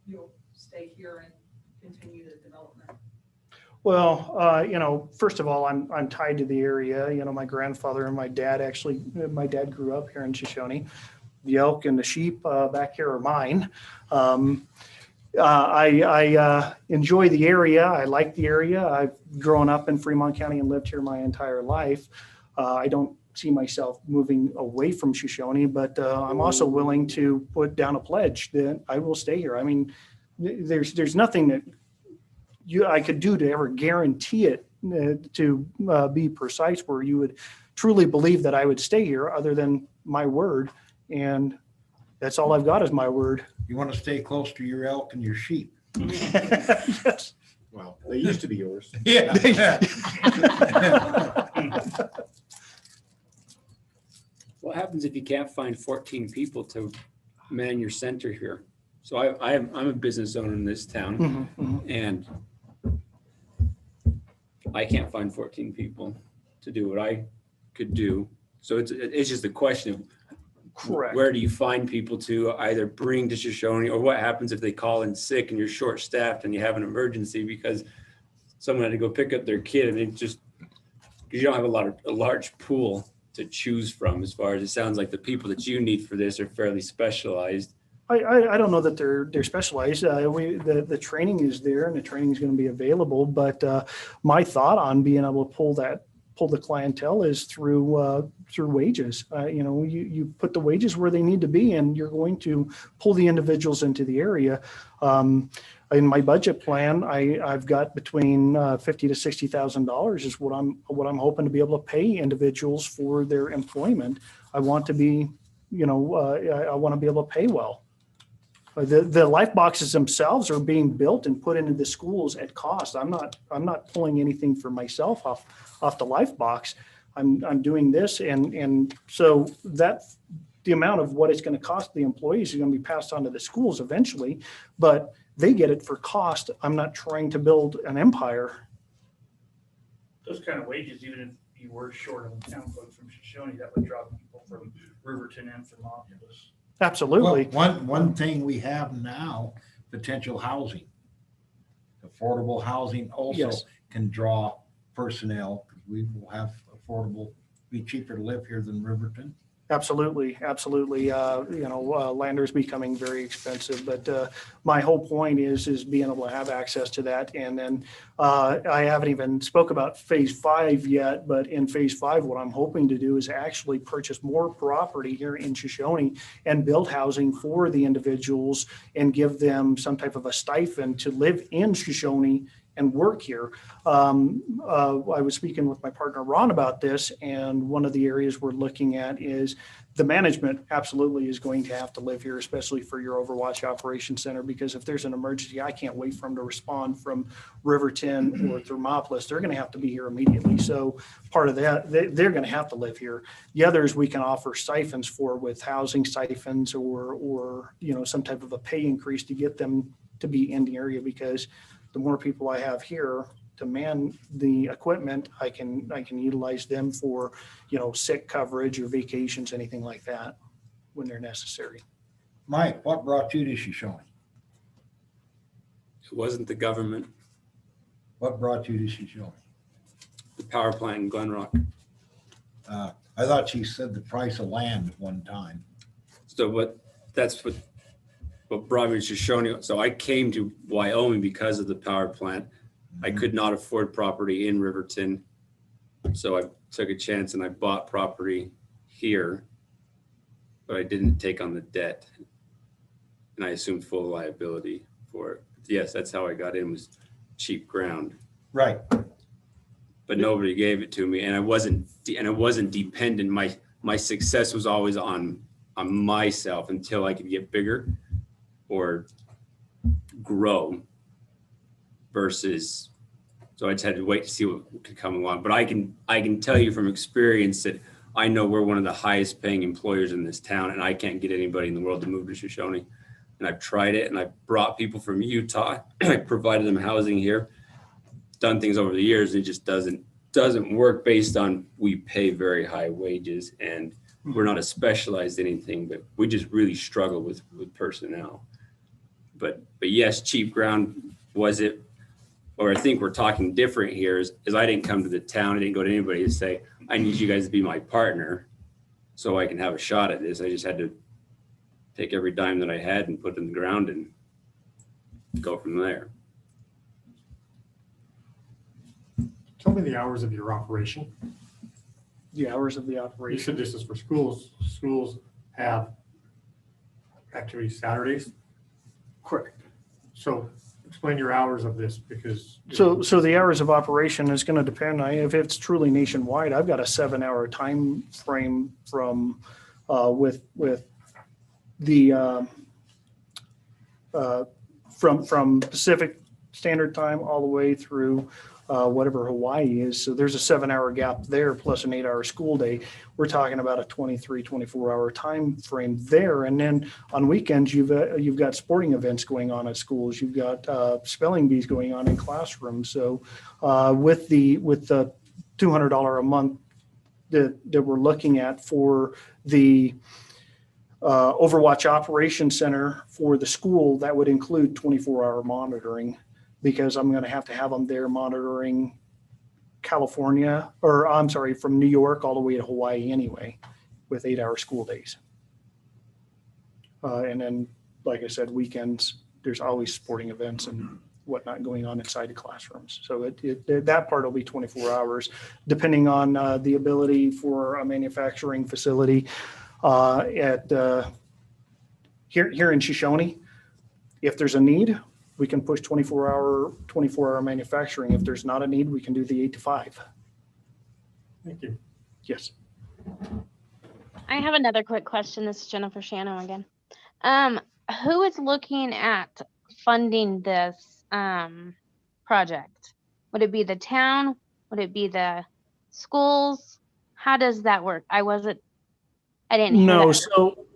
you'll stay here and continue the development? Well, first of all, I'm tied to the area. My grandfather and my dad grew up here in Shoshoni. The elk and the sheep back here are mine. I enjoy the area. I like the area. I've grown up in Fremont County and lived here my entire life. I don't see myself moving away from Shoshoni, but I'm also willing to put down a pledge that I will stay here. I mean, there's nothing that I could do to ever guarantee it to be precise where you would truly believe that I would stay here other than my word. And that's all I've got is my word. You want to stay close to your elk and your sheep. Yes. Well, they used to be yours. Yeah. What happens if you can't find 14 people to man your center here? So I'm a business owner in this town, and I can't find 14 people to do what I could do. So it's just a question of Correct. where do you find people to either bring to Shoshoni, or what happens if they call in sick and you're short staffed and you have an emergency because someone had to go pick up their kid, and it just, because you don't have a large pool to choose from. As far as it sounds like the people that you need for this are fairly specialized. I don't know that they're specialized. The training is there and the training is going to be available. But my thought on being able to pull the clientele is through wages. You put the wages where they need to be, and you're going to pull the individuals into the area. In my budget plan, I've got between $50,000 to $60,000 is what I'm hoping to be able to pay individuals for their employment. I want to be, I want to be able to pay well. The life boxes themselves are being built and put into the schools at cost. I'm not pulling anything for myself off the life box. I'm doing this, and so that the amount of what it's going to cost the employees is going to be passed on to the schools eventually, but they get it for cost. I'm not trying to build an empire. Those kind of wages, even if you were short of town folks from Shoshoni, that would draw people from Riverton and from Romulus. Absolutely. Well, one thing we have now, potential housing. Affordable housing also Yes. can draw personnel. We will have affordable, be cheaper to live here than Riverton. Absolutely. Lander's becoming very expensive, but my whole point is being able to have access to that. And then I haven't even spoke about phase 5 yet, but in phase 5, what I'm hoping to do is actually purchase more property here in Shoshoni and build housing for the individuals and give them some type of a stipend to live in Shoshoni and work here. I was speaking with my partner Ron about this, and one of the areas we're looking at is the management absolutely is going to have to live here, especially for your Overwatch Operations Center, because if there's an emergency, I can't wait for them to respond from Riverton or Thermopolis. They're going to have to be here immediately. So part of that, they're going to have to live here. The others we can offer stipends for, with housing stipends or some type of a pay increase to get them to be in the area, because the more people I have here to man the equipment, I can utilize them for, sick coverage or vacations, anything like that when they're necessary. Mike, what brought you to Shoshone? It wasn't the government, What brought you to Shoshone? the power plant in Glen Rock. I thought she said the price of land at one time. So that's what brought me to Shoshone. So I came to Wyoming because of the power plant. I could not afford property in Riverton. So I took a chance and I bought property here, but I didn't take on the debt. And I assumed full liability for it. Yes, that's how I got in, was cheap ground. Right. But nobody gave it to me, and I wasn't dependent. My success was always on myself until I could get bigger or grow, versus, so I just had to wait to see what could come along. But I can tell you from experience that I know we're one of the highest paying employers in this town, and I can't get anybody in the world to move to Shoshone. And I've tried it, and I've brought people from Utah. I provided them housing here, done things over the years. And it just doesn't work based on, we pay very high wages and we're not a specialized anything, but we just really struggle with personnel. But yes, cheap ground was it, or I think we're talking different here is I didn't come to the town. I didn't go to anybody to say, I need you guys to be my partner so I can have a shot at this. I just had to take every dime that I had and put it in the ground and go from there. Tell me the hours of your operation. The hours of the You operation. said this is for schools. Schools have activities Saturdays. Correct. So explain your hours of this, because. So the hours of operation is going to depend. If it's truly nationwide, I've got a 7-hour time frame from with the from Pacific Standard Time all the way through whatever Hawaii is. So there's a 7-hour gap there, plus an 8-hour school day. We're talking about a 24-hour time frame there. And then on weekends, you've got sporting events going on at schools. You've got spelling bees going on in classrooms. So with the $200 a month that we're looking at for the Overwatch Operations Center for the school, that would include 24-hour monitoring, because I'm going to have them there monitoring California, or I'm sorry, from New York all the way to Hawaii anyway, with 8-hour school days. And then, like I said, weekends, there's always sporting events and whatnot going on inside the classrooms. So that part will be 24 hours, depending on the ability for a manufacturing facility at here in Shoshone. If there's a need, we can push 24-hour manufacturing. If there's not a need, we can do the 8 to 5. Thank you. Yes. I have another quick question. This is Jennifer Shano again. Who is looking at funding this project? Would it be the town? Would it be the schools? How does that work? I didn't hear No, that. so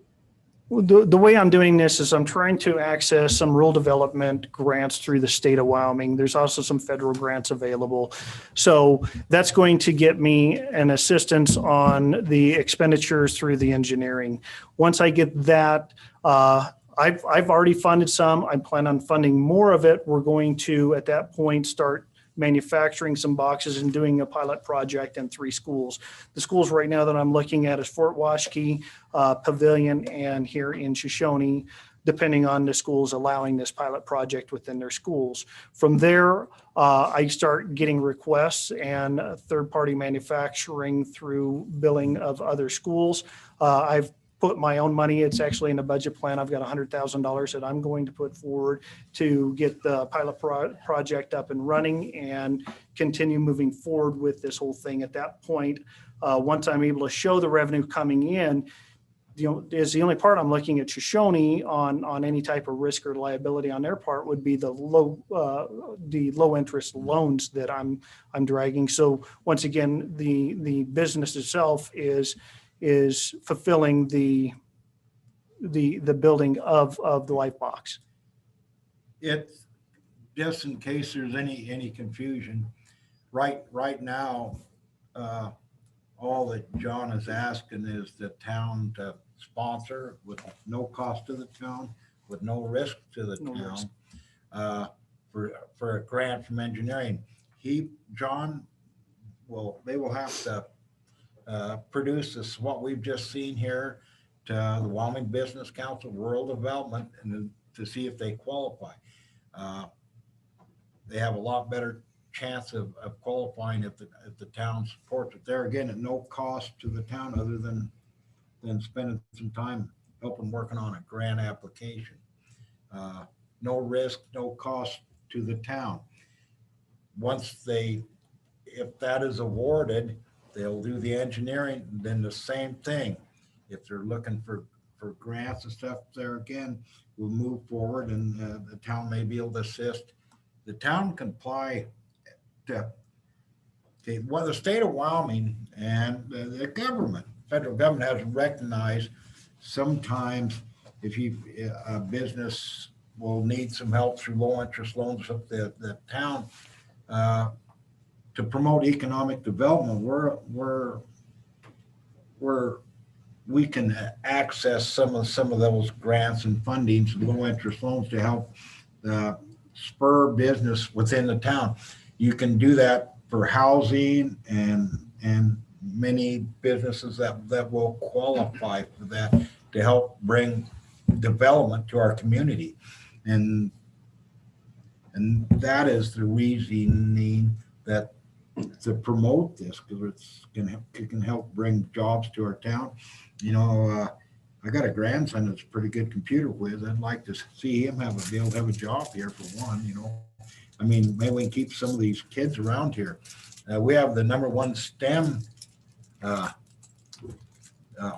the way I'm doing this is I'm trying to access some rural development grants through the state of Wyoming. There's also some federal grants available. So that's going to get me an assistance on the expenditures through the engineering. Once I get that, I've already funded some. I plan on funding more of it. We're going to, at that point, start manufacturing some boxes and doing a pilot project in 3 schools. The schools right now that I'm looking at is Fort Washakie, Pavilion, and here in Shoshone, depending on the schools allowing this pilot project within their schools. From there, I start getting requests and third-party manufacturing through billing of other schools. I've put my own money. It's actually in the budget plan. I've got $100,000 that I'm going to put forward to get the pilot project up and running and continue moving forward with this whole thing. At that point, once I'm able to show the revenue coming in, is the only part I'm looking at Shoshoni on any type of risk or liability on their part would be the low interest loans that I'm dragging. So once again, the business itself is fulfilling the building of the life box. It's just in case there's any confusion, right now, all that John is asking is the town to sponsor with no cost to the town, with no risk to the town, for a grant from engineering. John they will have to produce this, what we've just seen here, to the Wyoming Business Council, Rural Development, and to see if they qualify. They have a lot better chance of qualifying if the town supports it. There again, at no cost to the town other than spending some time helping working on a grant application. No risk, no cost to the town. If that is awarded, they'll do the engineering, then the same thing. If they're looking for grants and stuff, there again, we'll move forward and the town may be able to assist. The town can apply to the state of Wyoming and the government, federal government has recognized sometimes if a business will need some help through low interest loans of the town to promote economic development, where we can access some of those grants and fundings, low interest loans to help spur business within the town. You can do that for housing and many businesses that will qualify for that to help bring development to our community. And that is the reasoning that to promote this, because it can help bring jobs to our town. I got a grandson that's a pretty good computer whiz. I'd like to see him be able to have a job here for one, I mean, maybe we can keep some of these kids around here. We have the #1 STEM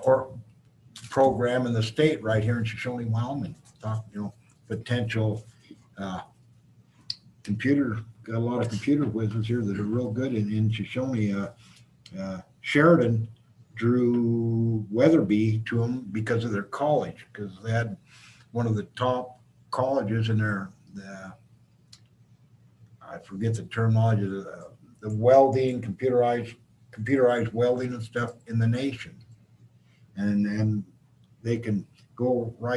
or program in the state right here in Shoshoni, Wyoming. Potential got a lot of computer whizzes here that are real good in Shoshoni. Sheridan drew Weatherby to them because of their college, because they had one of the top colleges in their I forget the terminology, the welding, computerized welding and stuff in the nation. And they can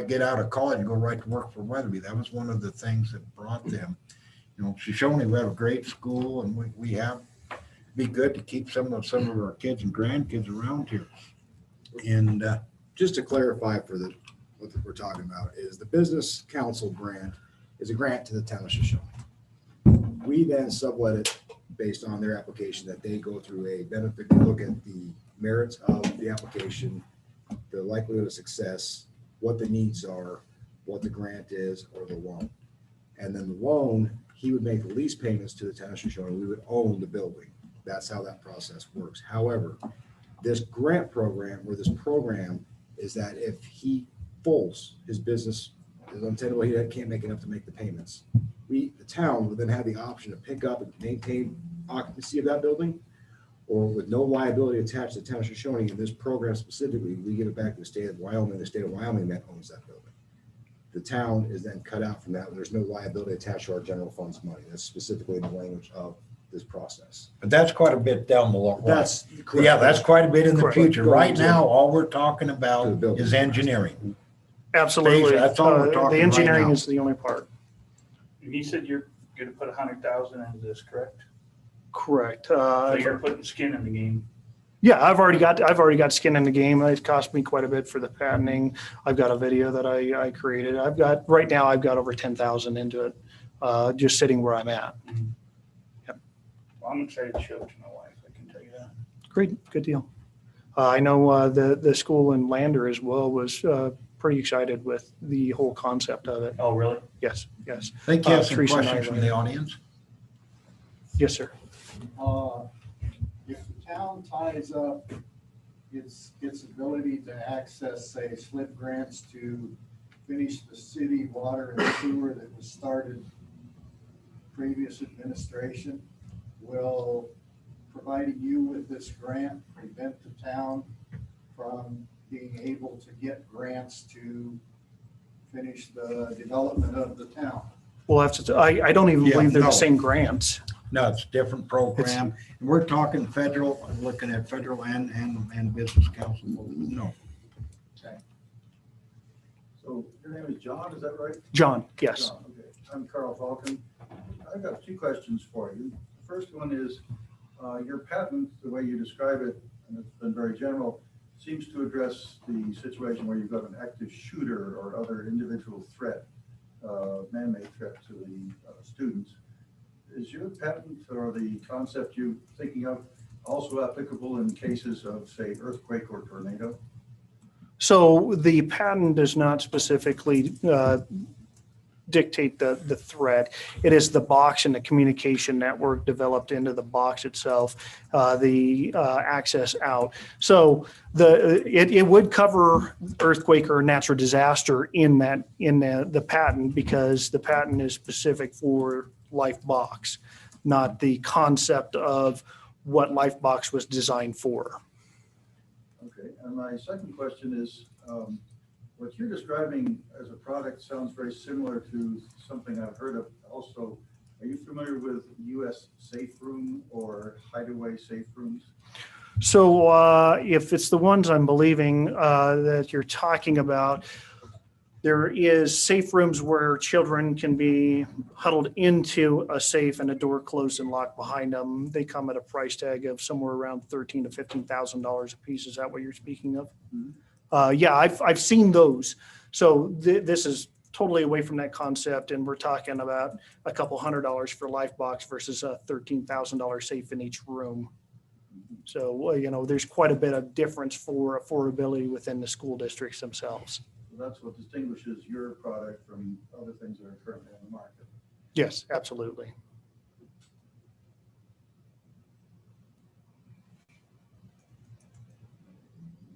get out of college and go right to work for Weatherby. That was one of the things that brought them. Shoshoni, we have a great school, and we have, be good to keep some of our kids and grandkids around here. And just to clarify what we're talking about is the Business Council grant is a grant to the town of Shoshoni. We then sublet it based on their application, that they go through a benefit, look at the merits of the application, the likelihood of success, what the needs are, what the grant is, or the loan. And then the loan, he would make the lease payments to the town of Shoshoni. We would own the building. That's how that process works. However, this grant program, or this program, is that if he folds, his business is untenable, he can't make enough to make the payments, the town would then have the option to pick up and maintain occupancy of that building, or with no liability attached to the town of Shoshoni. In this program specifically, we give it back to the state of Wyoming. The state of Wyoming then owns that building. The town is then cut out from that. There's no liability attached to our general fund's money. That's specifically the language of this process. But that's quite a bit down the line. That's correct. Yeah, that's quite a bit in the Correct. future. Right now, all we're talking about is engineering. Absolutely. That's all we're talking The engineering right now. is the only part. And you said you're gonna put 100,000 into this, correct? Correct. So you're putting skin in the game. Yeah, I've already got skin in the game. It cost me quite a bit for the patenting. I've got a video that I created. Right now I've got over 10,000 into it, just sitting where I'm at. Well, I'm excited to show it to my wife, I can tell you that. Great, good deal. I know the school in Lander as well was pretty excited with the whole concept of it. Oh, really? Yes, yes. I think you have some Teresa and I questions from went. the audience. Yes, sir. If the town ties up its ability to access, say, SLIP grants to finish the city water and sewer that was started previous administration, will providing you with this grant prevent the town from being able to get grants to finish the development of the town? Well, I don't even Yeah, believe they're no. the same grants. No, it's a different program. And we're talking federal, I'm looking at federal and business council. No. So your name is John, is that right? John, yes. John, okay. I'm Carl Falcon. I've got two questions for you. The first one is, your patent, the way you describe it, and it's been very general, seems to address the situation where you've got an active shooter or other individual threat, man-made threat to the students. Is your patent or the concept you're thinking of also applicable in cases of, say, earthquake or tornado? So the patent does not specifically dictate the thread. It is the box and the communication network developed into the box itself, the access out. So it would cover earthquake or natural disaster in the patent, because the patent is specific for LifeBox, not the concept of what LifeBox was designed for. Okay, and my second question is, what you're describing as a product sounds very similar to something I've heard of also. Are you familiar with U.S. Safe Room or Hideaway Safe Rooms? So if it's the ones I'm believing that you're talking about, there is safe rooms where children can be huddled into a safe and a door closed and locked behind them. They come at a price tag of somewhere around $13,000 to $15,000 a piece. Is that what you're speaking of? Mm-hmm. Yeah, I've seen those. So this is totally away from that concept, and we're talking about a couple $100 for LifeBox versus a $13,000 safe in each room. So there's quite a bit of difference for affordability within the school districts themselves. So that's what distinguishes your product from other things that are currently on the market. Yes, absolutely.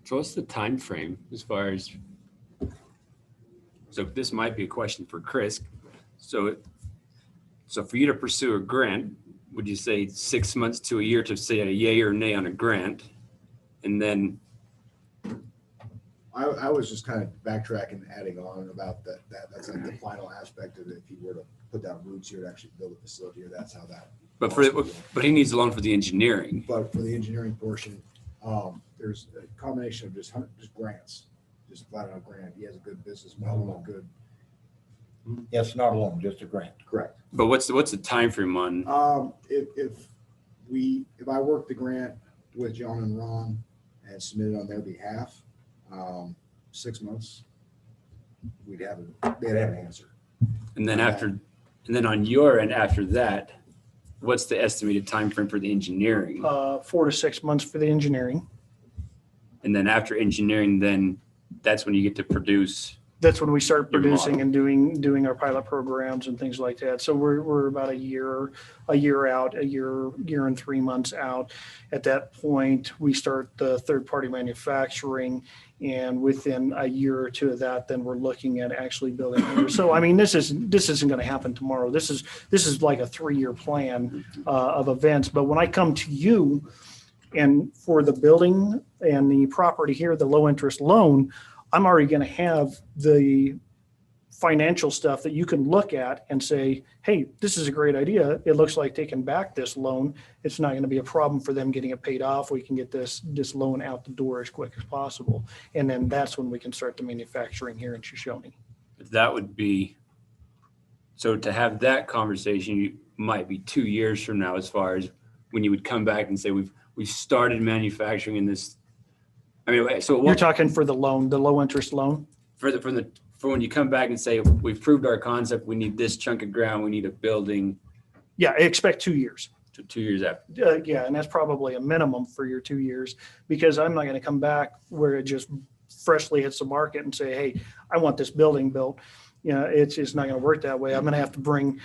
So what's the time frame as far as, so this might be a question for Chris. So for you to pursue a grant, would you say 6 months to a year to say a yay or nay on a grant? And then I was just kind of backtracking, adding on about that's like the final aspect of it. If you were to put down roots here to actually build a facility here, that's how that. but he needs a loan for the engineering. But for the engineering portion, there's a combination of just grants, just flat out grant. He has a good business model, a good. Yes, not a loan, just a grant. Correct. But what's the time frame on? If I work the grant with John and Ron and submit it on their behalf, 6 months, they'd have an answer. And then on your end after that, what's the estimated time frame for the engineering? 4 to 6 months for the engineering. And then after engineering, then that's when you get to produce. That's when we start Your producing model. and doing our pilot programs and things like that. So we're about a year out, a year and 3 months out. At that point, we start the third-party manufacturing, and within a year or two of that, then we're looking at actually building here. So I mean, this isn't going to happen tomorrow. This is like a 3-year plan of events. But when I come to you, and for the building and the property here, the low interest loan, I'm already going to have the financial stuff that you can look at and say, hey, this is a great idea. It looks like they can back this loan. It's not going to be a problem for them getting it paid off. We can get this loan out the door as quick as possible. And then that's when we can start the manufacturing here in Shoshone. That would be, so to have that conversation, you might be 2 years from now, as far as when you would come back and say, we've started manufacturing in this. I mean, so You're talking for the loan, the low interest loan? for when you come back and say, we've proved our concept, we need this chunk of ground, we need a building. Yeah, I expect 2 years. 2 years after. Yeah, and that's probably a minimum for your 2 years, because I'm not going to come back where it just freshly hits the market and say, hey, I want this building built. You know, it's not going to work that way. I'm going to have to bring,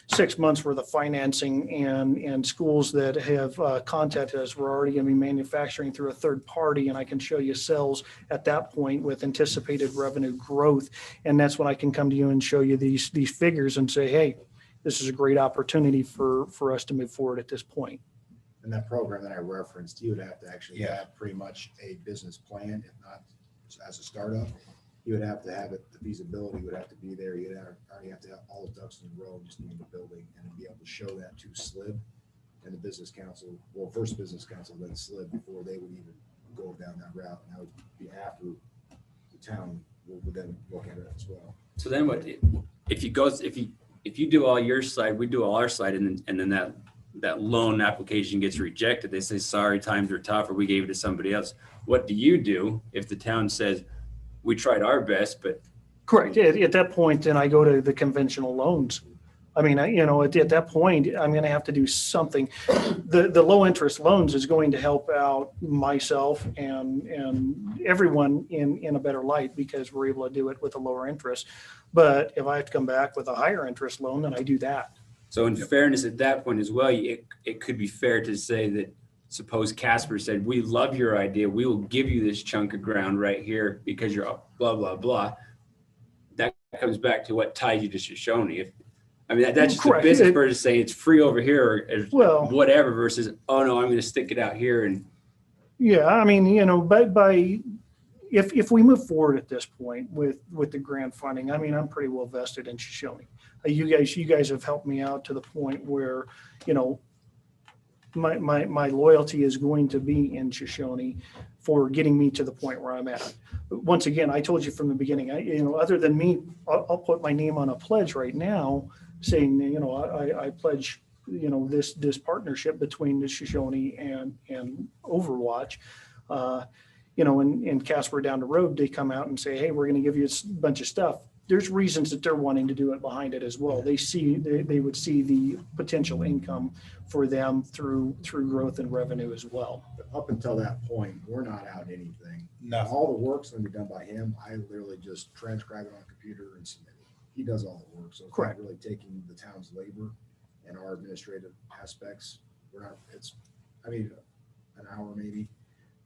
6 months worth of financing, and schools that have contacted us, we're already going to be manufacturing through a third party, and I can show you sales at that point with anticipated revenue growth. And that's when I can come to you and show you these figures and say, hey, this is a great opportunity for us to move forward at this point. And that program that I referenced, you would have to actually have pretty much a business plan, if not as a startup. You would have to have it, the feasibility would have to be there. You'd already have to have all the ducks in a row, just need the building, and be able to show that to SLIB and the business council, well, first business council, then SLIB, before they would even go down that route. And that would be after the town would then look at it as well. So then what, if you do all your side, we do all our side, and then that loan application gets rejected, they say, sorry, times are tough, or we gave it to somebody else. What do you do if the town says, we tried our best, but? Correct. At that point, then I go to the conventional loans. I mean, at that point, I'm going to have to do something. The low interest loans is going to help out myself and everyone in a better light, because we're able to do it with a lower interest. But if I have to come back with a higher interest loan, then I do that. So in fairness, at that point as well, it could be fair to say that, suppose Casper said, we love your idea, we will give you this chunk of ground right here because you're blah, blah, blah. That comes back to what ties you to Shoshoni. That's just Correct. a business person saying it's free over here, or Well, whatever, versus, oh no, I'm going to stick it out here. And yeah, I mean, if we move forward at this point with the grant funding, I mean, I'm pretty well vested in Shoshoni. You guys have helped me out to the point where, my loyalty is going to be in Shoshoni for getting me to the point where I'm at. But once again, I told you from the beginning, other than me, I'll put my name on a pledge right now saying, I pledge, this partnership between the Shoshoni and Overwatch. And Casper down the road, they come out and say, hey, we're going to give you a bunch of stuff. There's reasons that they're wanting to do it behind it as well. They would see the potential income for them through growth and revenue as well. But up until that point, we're not out anything. No. All the work's going to be done by him. I literally just transcribe it on a computer and submit it. He does all the work. So it's Correct. not really taking the town's labor and our administrative aspects. An hour maybe,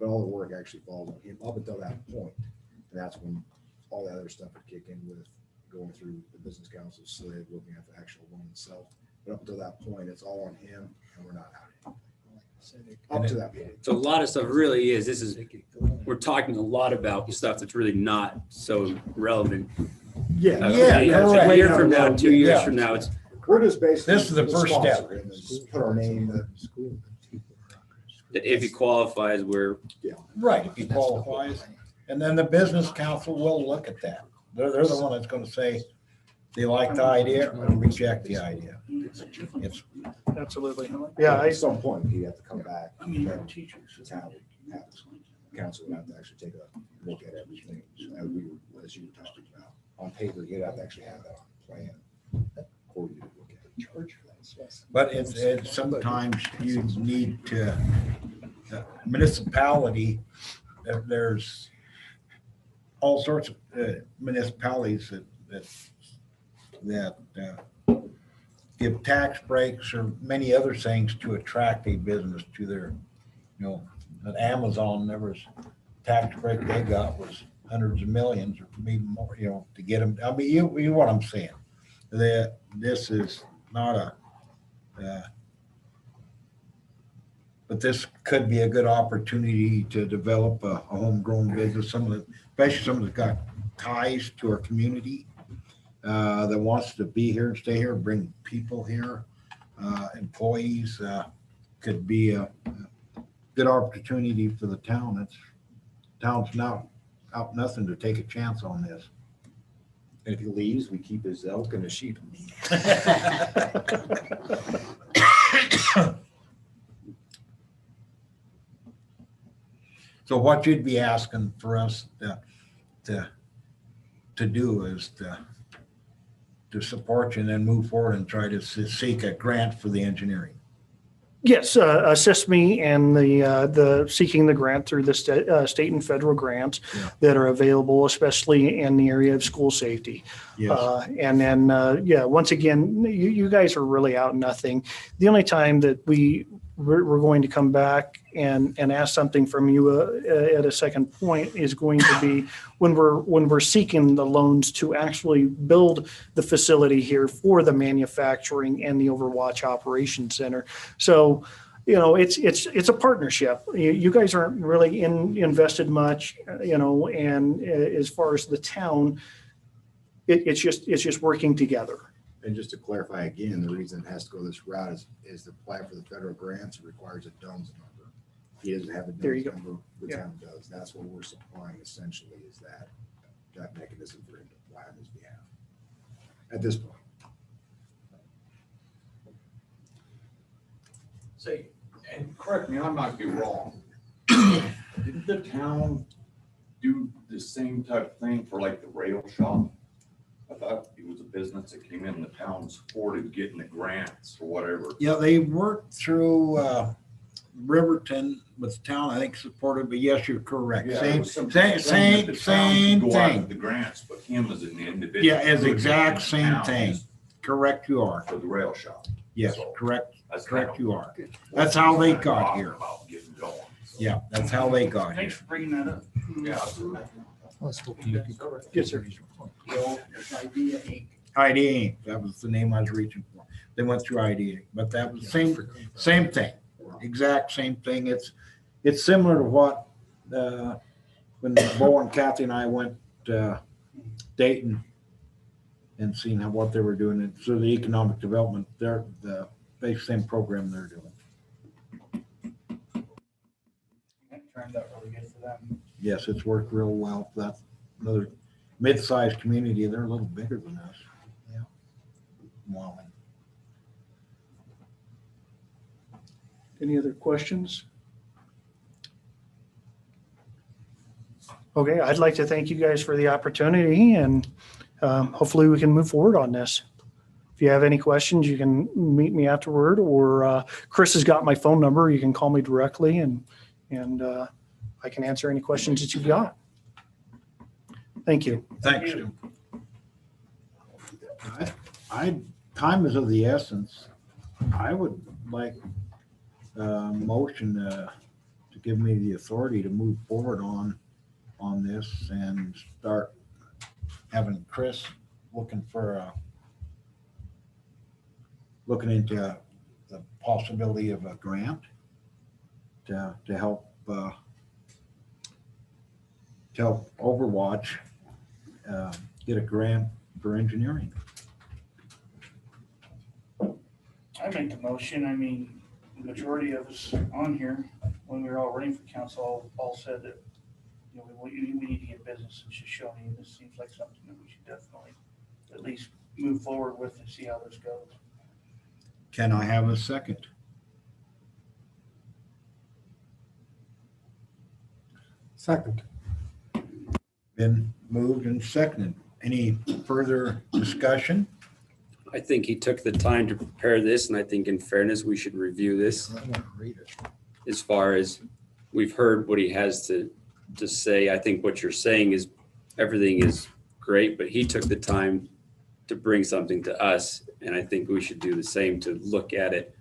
but all the work actually falls on him up until that point. And that's when all that other stuff would kick in with going through the business council slid, looking at the actual loan itself. But up until that point, it's all on him, and we're not out anything. Up to that point. so a lot of stuff really we're talking a lot about stuff that's really not so relevant. Yeah, A year from now, 2 years Yeah. from now, We're just basically. This is the first step. sponsor him and just put our name. that if he qualifies, we're, Right, if he qualifies. And then the business council will look at that. They're the one that's gonna say they like the idea or reject the idea. It's, Absolutely. Yeah, At some point, he'd have to come back. I mean, you're teachers. The town would have to- council would have to actually take a look at everything, as you were talking about. On paper, you'd have to actually have that on the plan for you to look at. but it's sometimes you need to, municipality, there's all sorts of municipalities that give tax breaks or many other things to attract a business to their, at Amazon, there was tax break they got was hundreds of millions or maybe more, to get them. I mean, you know what I'm saying? That this is not but this could be a good opportunity to develop a homegrown business, especially someone that's got ties to our community, that wants to be here and stay here, bring people here, employees, could be a good opportunity for the town. Town's now out nothing to take a chance on this. And if he leaves, we keep his elk and his sheep. So what you'd be asking for us to do is to support you and then move forward and try to seek a grant for the engineering. Yes, assist me in the seeking the grant through the state and federal grants Yeah. that are available, especially in the area of school safety. Yes, And then, yeah, once again, you guys are really out nothing. The only time that we're going to come back and ask something from you at a second point is going to be when we're seeking the loans to actually build the facility here for the manufacturing and the Overwatch Operations Center. So, it's a partnership. You guys aren't really invested much, and as far as the town, it's just working together. And just to clarify again, the reason it has to go this route is to apply for the federal grants, it requires a DUNS number. If he doesn't have a There you DUNS go. number, the Yeah. town does. That's what we're supplying essentially, is that mechanism for him to apply on his behalf at this point. Say, and correct me, I might be wrong. Did the town do the same type of thing for like the rail shop? I thought it was a business that came in, the town supported getting the grants or whatever. yeah, they worked through Riverton with the town, I think supported, but yes, you're correct. Yeah, Same, it was some same, thing that the town same could go out thing. with the grants, but him as an individual. Yeah, it's could exact get the same towns thing. Correct you are. For the rail shop. Yes, So correct. that's Correct kind you of are. what That's how they he's got talking here. about getting going. So, Yeah, that's how they got here. Thanks for bringing that up. Yeah. Let's hope you can correct. Yes, sir. Idea Inc. ID, that was the name I was reaching for. They went through ID, but that was same thing, exact same thing. It's similar to what, when Bo and Kathy and I went Dayton and seeing what they were doing. And so the economic development, they're the same program they're doing. That turned out really good for them. Yes, it's worked real well. That's another mid-sized community. They're a little bigger than us. Yeah. Wow. Any other questions? Okay, I'd like to thank you guys for the opportunity, and hopefully we can move forward on this. If you have any questions, you can meet me afterward, or Chris has got my phone number. You can call me directly, and I can answer any questions that you've got. Thank you. Thanks. Time is of the essence. I would like a motion to give me the authority to move forward on this and start having Chris looking into the possibility of a grant to help Overwatch get a grant for engineering. I make the motion. I mean, the majority of us on here, when we were all running for council, all said that, we need to get business in Shoshoni, and this seems like something that we should definitely at least move forward with and see how this goes. Can I have a second? Second. Been moved and seconded. Any further discussion? I think he took the time to prepare this, and I think in fairness, we should review this I want to read it. as far as we've heard what he has to say. I think what you're saying is everything is great, but he took the time to bring something to us, and I think we should do the same to look at it.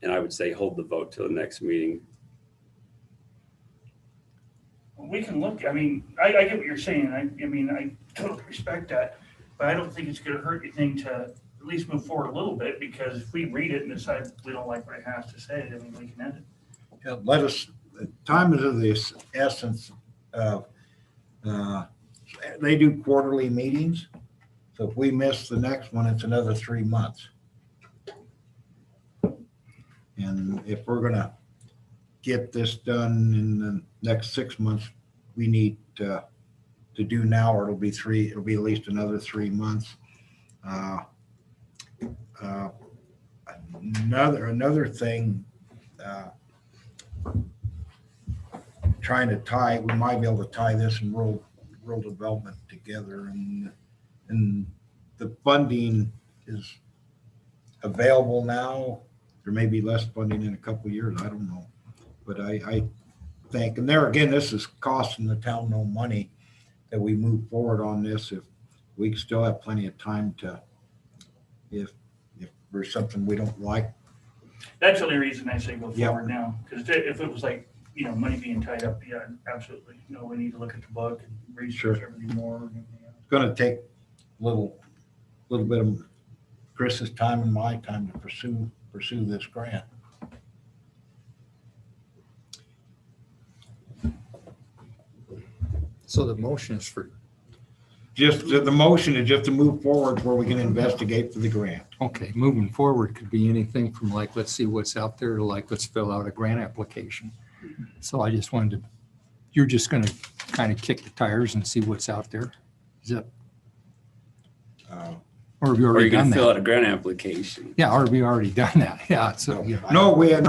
And I would say hold the vote till the next meeting. We can look, I mean, I get what you're saying. I mean, I totally respect that, but I don't think it's gonna hurt anything to at least move forward a little bit, because if we read it and decide we don't like what it has to say, I mean, we can end it. Yeah, let us, time is of the essence of, they do quarterly meetings. So if we miss the next one, it's another 3 months. And if we're gonna get this done in the next 6 months, we need to do now, or it'll be at least another 3 months. Another thing, trying to tie, we might be able to tie this and rural development together, and the funding is available now there may be less funding in a couple of years, I don't know. But I think, and there again, this is costing the town no money that we move forward on this. If we still have plenty of time to, if there's something we don't like. That's the only reason I say go Yep. forward now, because if it was like, money being tied up, yeah, absolutely. We need to look at the book and research everything more. And everything else. It's gonna take a little bit of Chris's time and my time to pursue this grant. So the motion is for, Just, the motion is just to move forward where we can investigate for the grant. okay, moving forward could be anything from like, let's see what's out there, to like, let's fill out a grant application. So I just wanted to, you're just gonna kind of kick the tires and see what's out there? Is that, or have you Or already you're gonna done fill out that? a grant application. Yeah, or have you already done that? Yeah, so, yeah. No, we have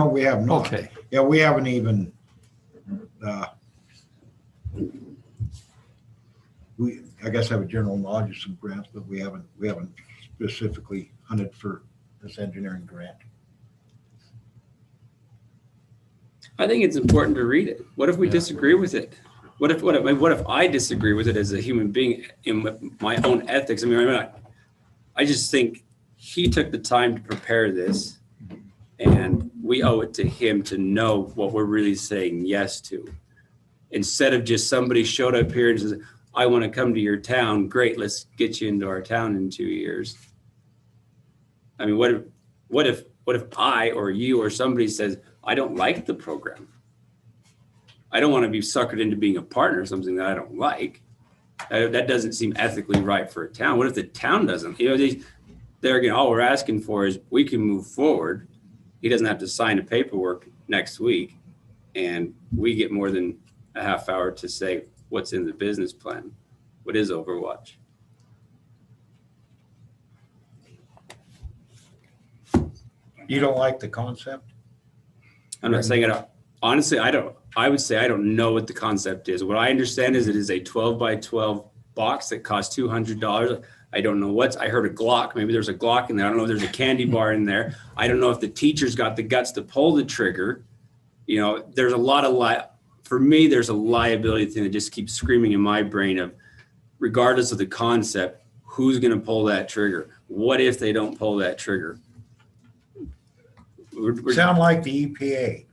not. Okay, Yeah, we haven't even, I guess have a general knowledge of some grants, but we haven't specifically hunted for this engineering grant. I think it's important to read it. What if we Yeah. disagree with it? What if I disagree with it as a human being in my own ethics? I mean, I just think he took the time to prepare this, and we owe it to him to know what we're really saying yes to. Instead of just somebody showed up here and says, I want to come to your town. Great, let's get you into our town in 2 years. I mean, what if I or you or somebody says, I don't like the program. I don't want to be suckered into being a partner of something that I don't like. That doesn't seem ethically right for a town. What if the town doesn't? They're again, all we're asking for is we can move forward. He doesn't have to sign the paperwork next week, and we get more than a half hour to say what's in the business plan. What is Overwatch? You don't like the concept? I'm not saying it. Honestly, I would say I don't know what the concept is. What I understand is it is a 12 by 12 box that costs $200. I don't know I heard a Glock. Maybe there's a Glock in there. I don't know if there's a candy bar in there. I don't know if the teacher's got the guts to pull the trigger. There's a lot of for me, there's a liability thing that just keeps screaming in my brain of, regardless of the concept, who's going to pull that trigger? What if they don't pull that trigger? Sound like the EPA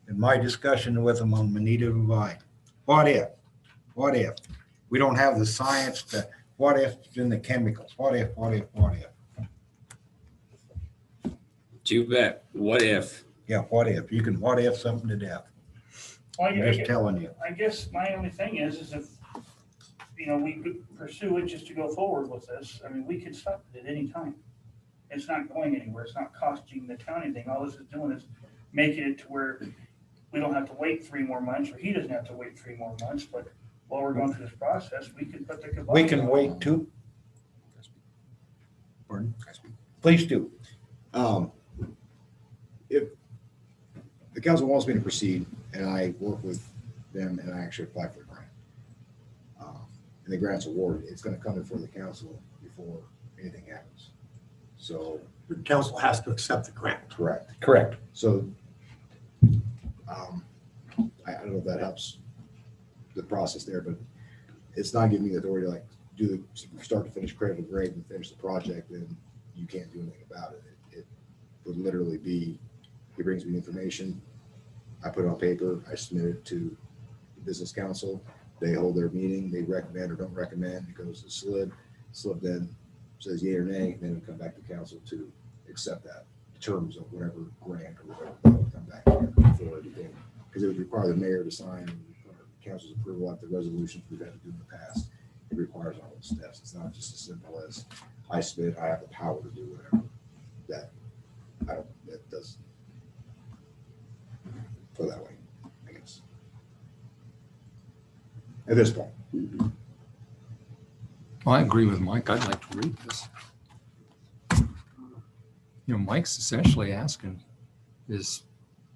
in my discussion with them on Manita Divide. What if? We don't have the science to, what if it's in the chemicals? What if? You bet. What if? Yeah, what if? You can what if something to death. Well, I'm just telling you. I guess my only thing is if, we could pursue it just to go forward with this, I mean, we could stop it at any time. It's not going anywhere. It's not costing the town anything. All this is doing is making it to where we don't have to wait 3 more months, or he doesn't have to wait 3 more months, but while we're going through this process, we can put the kibosh. We can wait too. Pardon? Please do. If the council wants me to proceed and I work with them and I actually apply for a grant, and the grant's awarded, it's going to come before the council before anything happens. So The council has to accept the grant. correct. So I don't know if that helps the process there, but it's not giving me the authority to do the start to finish credible grade and finish the project, and you can't do anything about it. It would literally be, he brings me information, I put it on paper, I submit it to the business council, they hold their meeting, they recommend or don't recommend, it goes to SLID. SLID then says yea or nay, then it come back to council to accept that terms of whatever grant or whatever that would come back together before everything. Because it would require the mayor to sign, council's approval like the resolutions we've had to do in the past. It requires all those steps. It's not just as simple as I submit, I have the power to do whatever. That does go that way, I guess. At this point. well, I agree with Mike. I'd like to read this. Mike's essentially asking is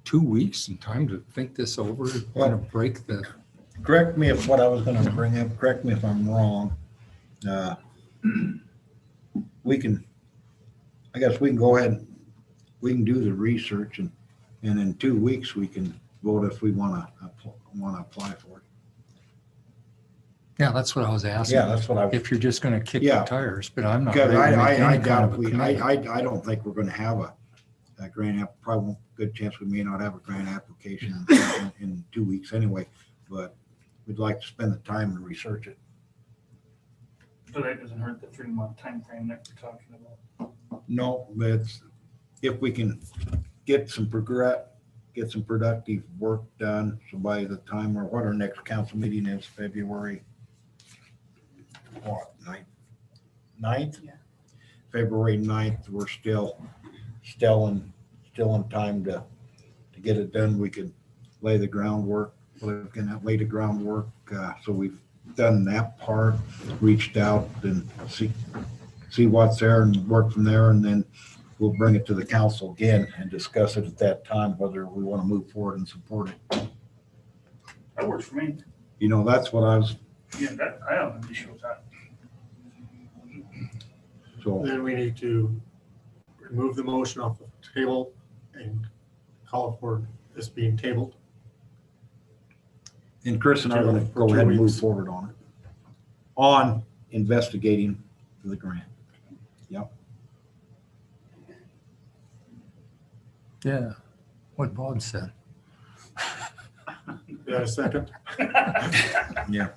2 weeks and time to think this over, to kind of break the. Correct me if what I was going to bring up, correct me if I'm wrong. I guess we can go ahead we can do the research and in 2 weeks, we can vote if we want to apply for it. Yeah, that's what I was asking. Yeah, that's what I, If you're just gonna kick the Yeah. tires, but I'm not because ready to make I any kind doubt of a we, commitment. I don't think we're going to have a grant app, probably won't, good chance we may not have a grant application in 2 weeks anyway, but we'd like to spend the time and research it. So that doesn't hurt the 3-month timeframe that we're talking about. No, but it's, if we can get some productive work done, so by the time, or what our next council meeting is, February, what, 9th? Yeah. February 9th, we're still in time to get it done. We could lay the groundwork, we're gonna lay the groundwork, so we've done that part, reached out and see what's there and work from there, and then we'll bring it to the council again and discuss it at that time, whether we want to move forward and support it. That works for me. You know, that's what I was, Yeah, that, I don't have an issue with that. so, Then we need to remove the motion off the table and call for this being tabled. and Chris and I are going to For go 2 ahead and move weeks. forward on investigating for the grant. Yeah, what Bob said. You got a second? Yeah.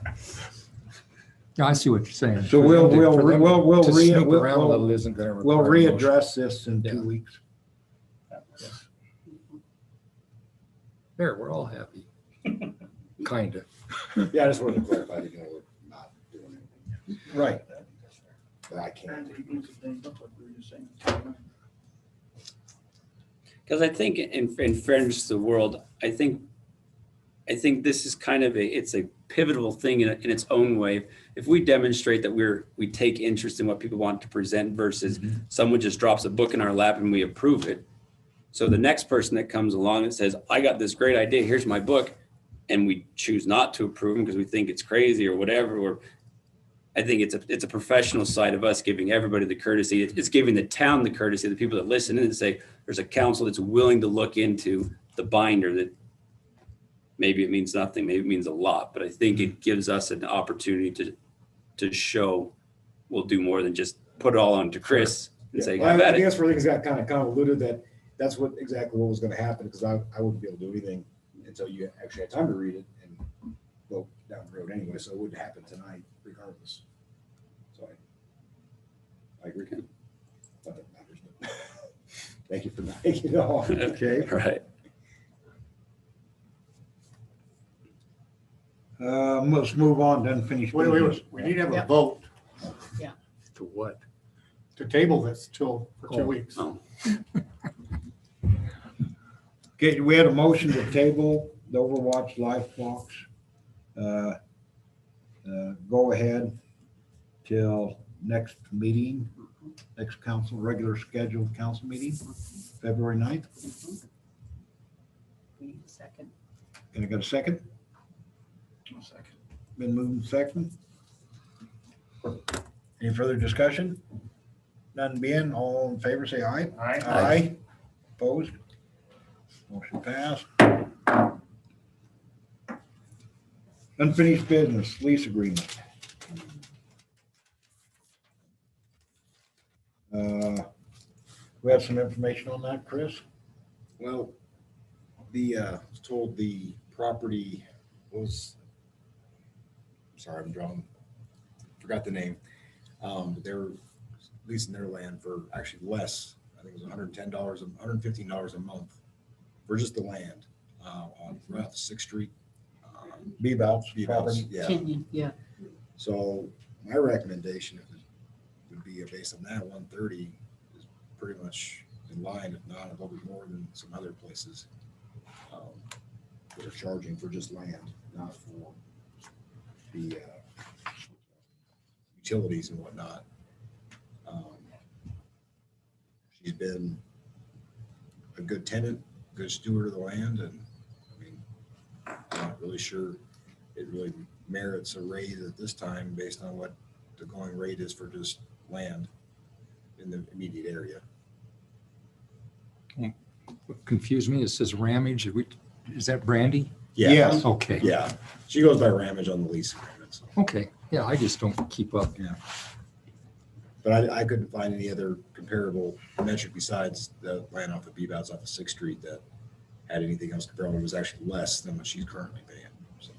Yeah, I see what you're saying. So we'll To snoop we'll around a little isn't gonna we'll require a motion. readdress this in Yeah. 2 weeks. There, we're all happy. Kinda. Yeah, I just wanted to clarify that, we're not doing anything. Right. But I can't. And he moves the things up like we were just saying. Because I think in fairness to the world, I think this is kind of it's a pivotal thing in its own way. If we demonstrate that we take interest in what people want to present versus someone just drops a book in our lap and we approve it. So the next person that comes along and says, I got this great idea, here's my book, and we choose not to approve them because we think it's crazy or whatever, or I think it's a professional side of us giving everybody the courtesy. It's giving the town the courtesy, the people that listen in and say, there's a council that's willing to look into the binder that maybe it means nothing, maybe it means a lot, but I think it gives us an opportunity to show we'll do more than just put it all onto Chris and say, Well, have I at think it. that's where things got kind of convoluted, that that's what exactly what was going to happen, because I wouldn't be able to do anything until you actually had time to read it and go down the road anyway, so it would happen tonight regardless. So I agree. Not that it matters, but thank you for not taking it off. Okay. Right. Let's move on, then finish. Wait, business. we need to have a Yeah. vote To what? to table this for 2 Oh. weeks. Oh. Okay, we had a motion to table the Overwatch life box. Go ahead till next meeting, next regular scheduled council meeting, February 9th. We need a second. Can I get a second? One second. Been moved second. Any further discussion? None being, all in favor, say aye. Aye. Aye. Opposed? Motion passed. Unfinished business, lease agreement. We have some information on that, Chris? Well, was told the property was, sorry, I'm drawing, forgot the name. But they were leasing their land for actually less. I think it was $110, $115 a month for just the land on right off 6th Street. Bebout's property. Yeah. Kenyon, yeah. So my recommendation would be based on that 130 is pretty much in line, if not a little bit more than some other places that are charging for just land, not for the utilities and whatnot. She's been a good tenant, good steward of the land, and I mean, I'm not really sure it really merits a raise at this time based on what the going rate is for just land in the immediate area. What confused me, it says Ramage. Is that Brandy? Yeah. Yes. Okay. Yeah, she goes by Ramage on the lease agreement. So. Okay. Yeah, I just don't keep up. Yeah. But I couldn't find any other comparable metric besides the land off of Beebout's off of 6th Street that had anything else comparable. It was actually less than what she's currently paying. So.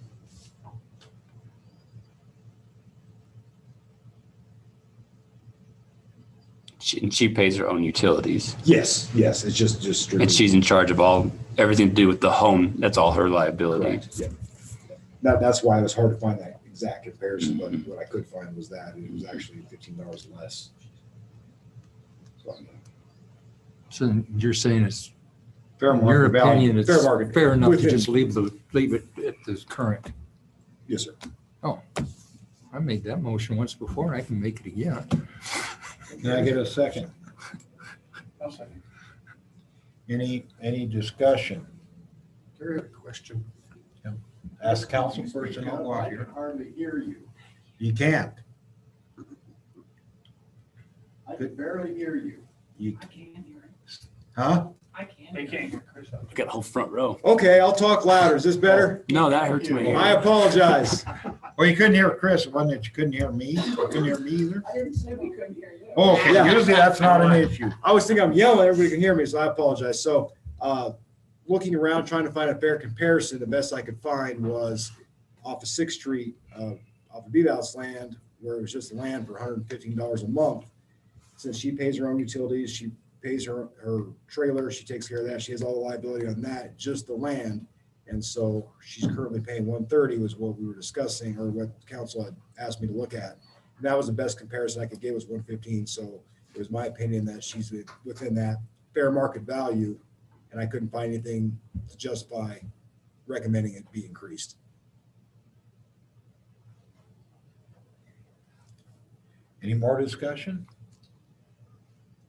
She pays her own utilities. Yes, yes, it's just strictly. And she's in charge of everything to do with the home. That's all her liability. Correct, yeah. That's why it was hard to find that exact comparison, but what I could find was that it was actually $15 less. So you're saying it's, Fair in your market value. opinion, it's Fair market. fair enough to Within- just leave it at the current. Yes, sir. Oh, I made that motion once before. I can make it again. Can I get a second? I'll second. Any discussion? There is a question. Ask council person. I can hardly hear you. You can't. I can barely hear you. You, I can't hear it. huh? I can't. They can't hear Chris. You got a whole front row. Okay, I'll talk louder. Is this better? No, that hurts my I ear. apologize. Well, you couldn't hear Chris. It wasn't that you couldn't hear me? You couldn't hear me either? I didn't say we couldn't hear you. Oh, okay. Yeah. Usually that's not an issue. I was thinking I'm yelling, everybody can hear me, so I apologize. So, looking around, trying to find a fair comparison, the best I could find was off of 6th Street, off of Beebout's land, where it was just land for $115 a month. Since she pays her own utilities, she pays her trailer, she takes care of that, she has all the liability on that, just the land. And so she's currently paying $130 was what we were discussing, or what council had asked me to look at. And that was the best comparison I could give, was $115. So it was my opinion that she's within that fair market value, and I couldn't find anything to justify recommending it be increased. Any more discussion?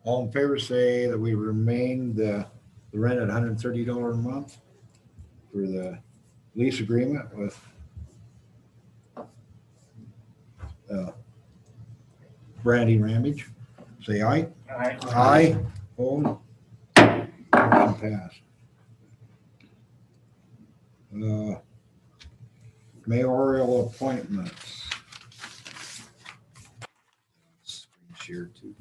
All in favor say that we remain the rent at $130 a month for the lease agreement with Brandy Ramage. Say aye. Aye. Aye. Opposed? Motion passed. Mayoral appointments. Screen share too.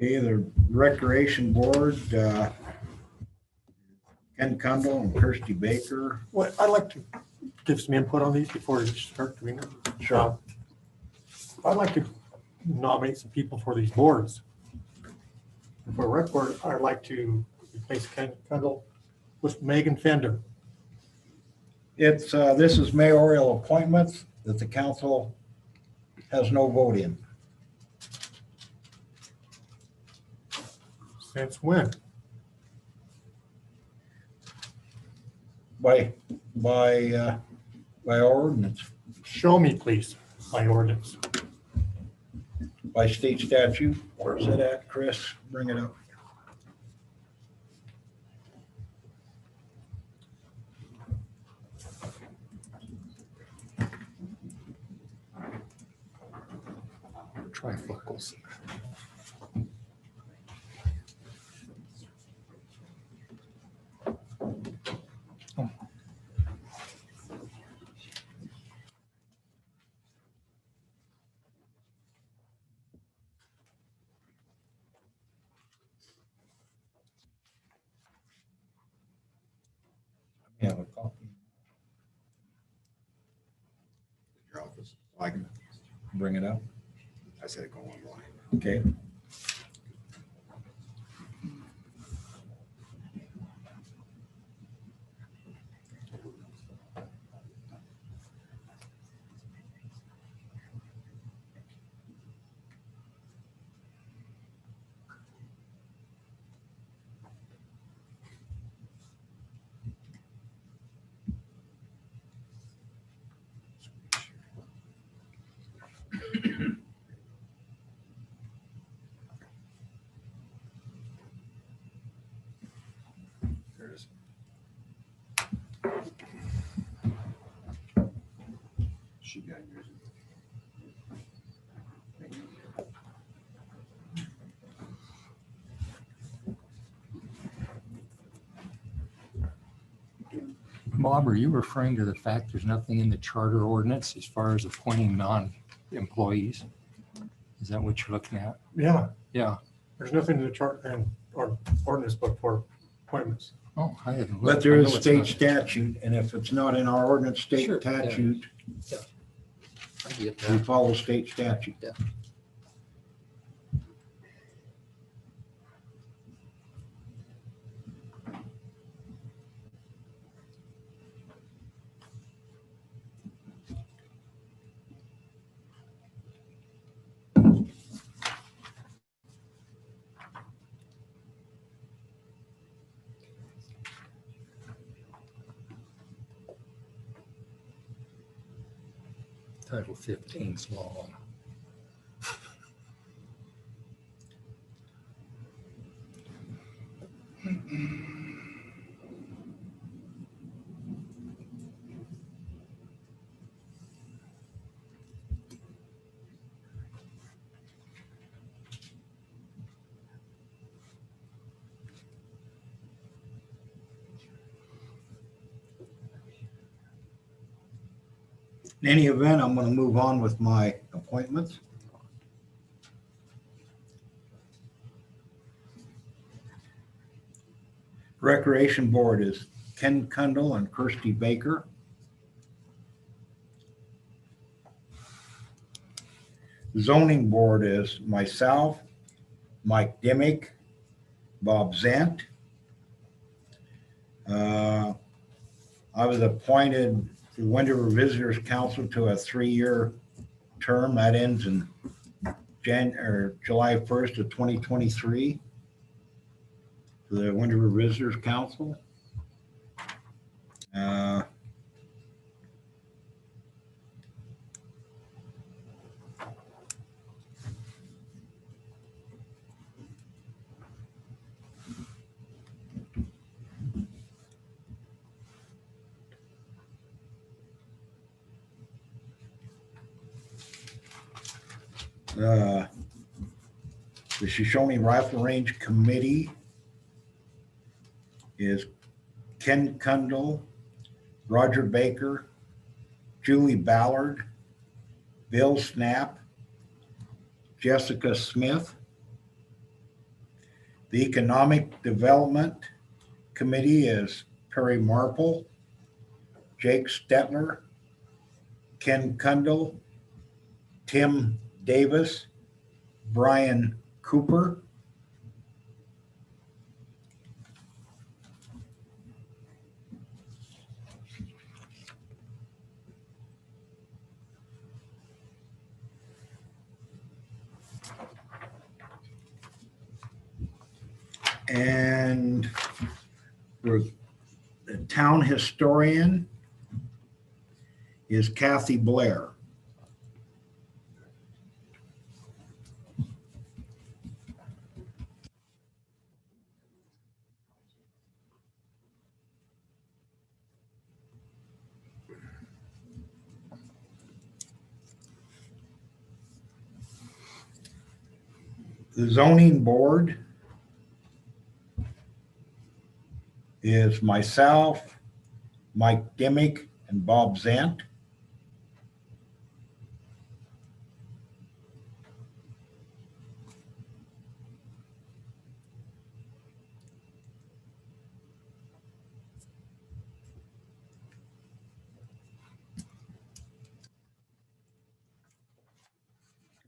Okay, the Recreation Board, Ken Cundall and Kirsty Baker. Well, I'd like to give some input on these before we start doing it. Sure. I'd like to nominate some people for these boards. For rec board, I'd like to replace Ken Cundall with Megan Fender. It's, this is mayoral appointments that the council has no vote in. Since when? By ordinance, Show me, please, by ordinance. by state statute. Where's it at, Chris? Bring it up. Trifocals. Yeah, a copy. Your office. I can, Bring it up. I said it go online. Okay. She got yours. Bob, are you referring to the fact there's nothing in the charter ordinance as far as appointing non-employees? Is that what you're looking at? Yeah, Yeah. there's nothing in the chart and or ordinance book for appointments. Oh, I hadn't looked. But there I is know it's state not. statute, and if it's not in our ordinance, state Sure, yeah. statute, I get we that. follow state statute. Title 15's long. In any event, I'm going to move on with my appointments. Recreation Board is Ken Kundle and Kirsty Baker. Zoning Board is myself, Mike Dimick, Bob Zant. I was appointed to Wind River Visitors Council to a 3-year term that ends in July 1st of 2023. To the Wind River Visitors Council. The Shoshoni Rifle Range Committee is Ken Kundle, Roger Baker, Julie Ballard, Bill Snap, Jessica Smith. The Economic Development Committee is Perry Marple, Jake Stetler, Ken Kundle, Tim Davis, Brian Cooper. And for the town historian is Kathy Blair. The zoning board is myself, Mike Dimick, and Bob Zant.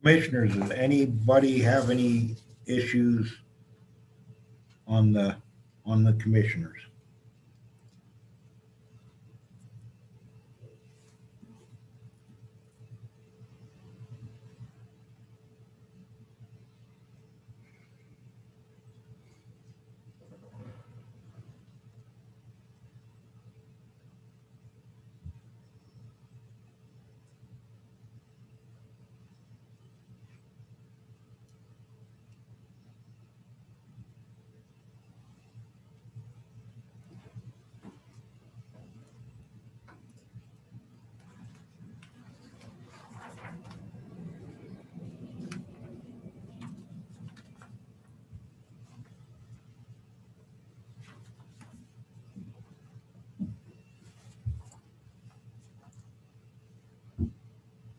Commissioners, does anybody have any issues on the commissioners?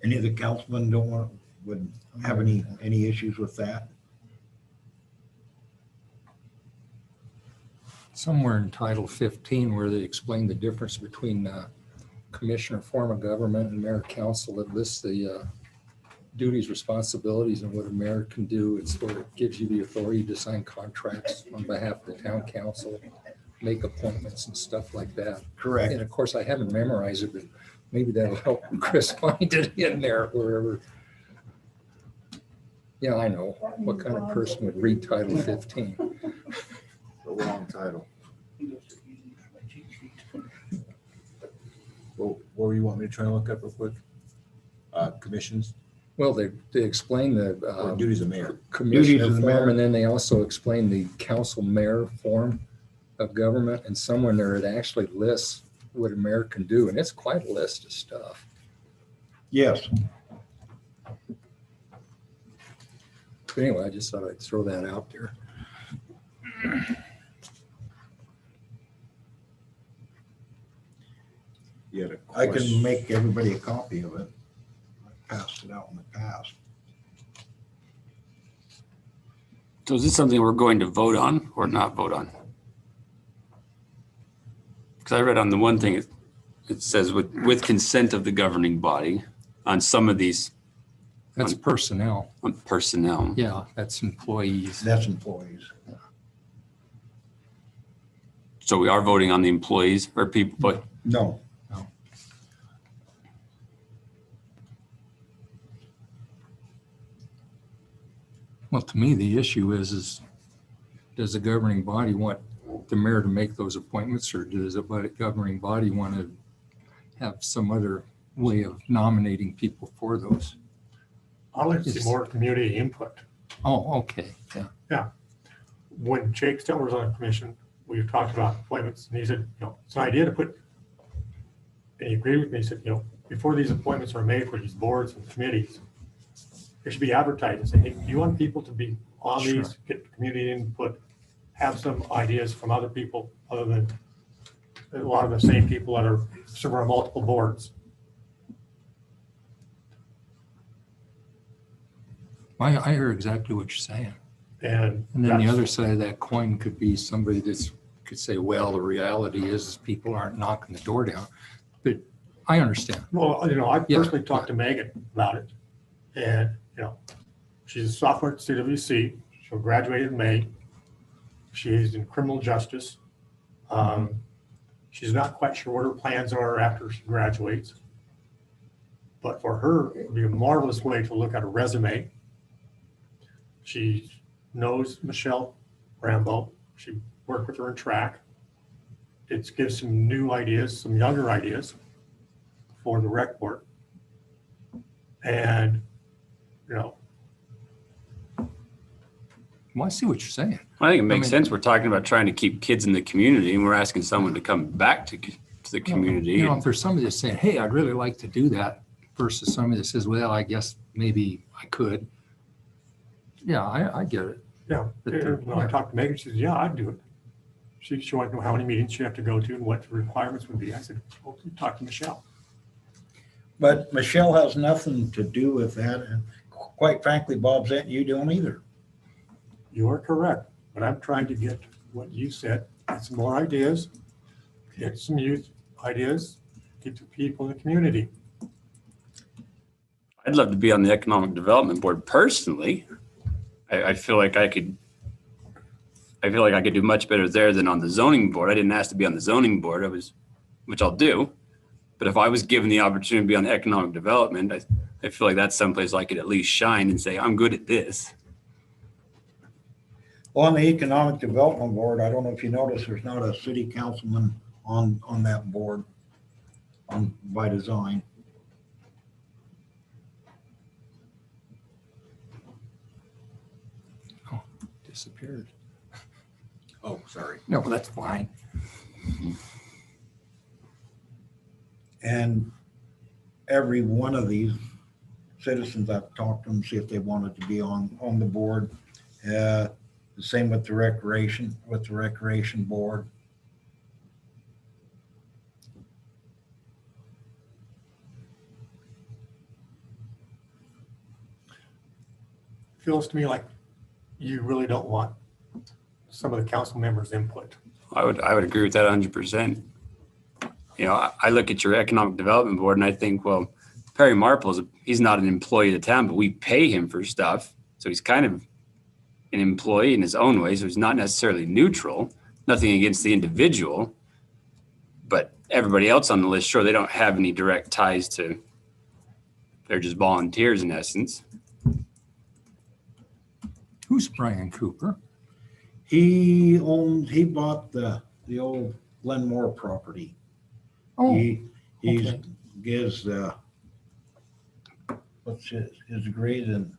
Any of the councilmen don't want, would have any issues with that? Somewhere in Title 15 where they explain the difference between commissioner form of government and mayor council, it lists the duties, responsibilities, and what a mayor can do. It's where it gives you the authority to sign contracts on behalf of the town council, make appointments and stuff like that. Correct. And of course, I haven't memorized it, but maybe that'll help Chris find it in there wherever. Yeah, I know. What kind of person would read Title 15? The wrong title. Well, what were you want me to try and look up real quick? Commissions, Well, they explain the or duties of mayor. commissioner Duties of the form, mayor. and then they also explain the council mayor form of government, and somewhere there it actually lists what a mayor can do, and it's quite a list of stuff. Yes. But anyway, I just thought I'd throw that out there. You had a I can question. make everybody a copy of it. I passed it out in the past. So is this something we're going to vote on or not vote on? Because I read on the one thing, it says with consent of the governing body on some of these That's personnel. on personnel. Yeah, that's employees. That's employees. So we are voting on the employees or people, but No. Well, to me, the issue is does the governing body want the mayor to make those appointments, or does the governing body want to have some other way of nominating people for those? I'd like to see more community input. Oh, okay, yeah. When Jake Steller was on the commission, we talked about appointments, and he said, it's an idea to put, and he agreed with me, he said, before these appointments are made for these boards and committees, they should be advertised and say, hey, you want people to be on Sure. these, get community input, have some ideas from other people other than a lot of the same people that are serving on multiple boards. I hear exactly what you're saying. And And then the that's- other side of that coin could be somebody that's could say, well, the reality is people aren't knocking the door down. But I understand. Well, I Yeah. personally talked to Megan about it. And, she's a sophomore at CWC. She'll graduate in May. She's in criminal justice. She's not quite sure what her plans are after she graduates. But for her, it would be a marvelous way to look at a resume. She knows Michelle Rambo. She worked with her in track. It gives some new ideas, some younger ideas for the rec board. And, Well, I see what you're saying. I think it makes mean- sense. We're talking about trying to keep kids in the community and we're asking someone to come back to the community. If there's somebody that's saying, hey, I'd really like to do that versus somebody that says, well, I guess maybe I could. Yeah, I get it. yeah, But they're- when I talked to Megan, she said, yeah, I'd do it. She wanted to know how many meetings she'd have to go to and what the requirements would be. I said, well, talk to Michelle. But Michelle has nothing to do with that. And quite frankly, Bob Zent, you don't either. You are correct, but I'm trying to get what you said, get some more ideas, get some youth ideas, get to people in the community. I'd love to be on the economic development board personally. I feel like I could do much better there than on the zoning board. I didn't ask to be on the zoning board. Which I'll do. But if I was given the opportunity to be on economic development, I feel like that's someplace I could at least shine and say, I'm good at this. On the Economic Development Board, I don't know if you noticed, there's not a city councilman on that board by design. Disappeared. Oh, sorry. No, that's fine. And every one of these citizens, I've talked to them, see if they wanted to be on the board. The same with the recreation board. feels to me like you really don't want some of the council members' input. I would agree with that 100%. You know, I look at your economic development board and I think, well, Perry Marple he's not an employee of the town, but we pay him for stuff. So he's kind of an employee in his own way. So he's not necessarily neutral, nothing against the individual, but everybody else on the list, sure, they don't have any direct ties to, they're just volunteers in essence. Who's Brian Cooper? He bought the old Glenmore property. Oh, He okay. gives, what's his degree in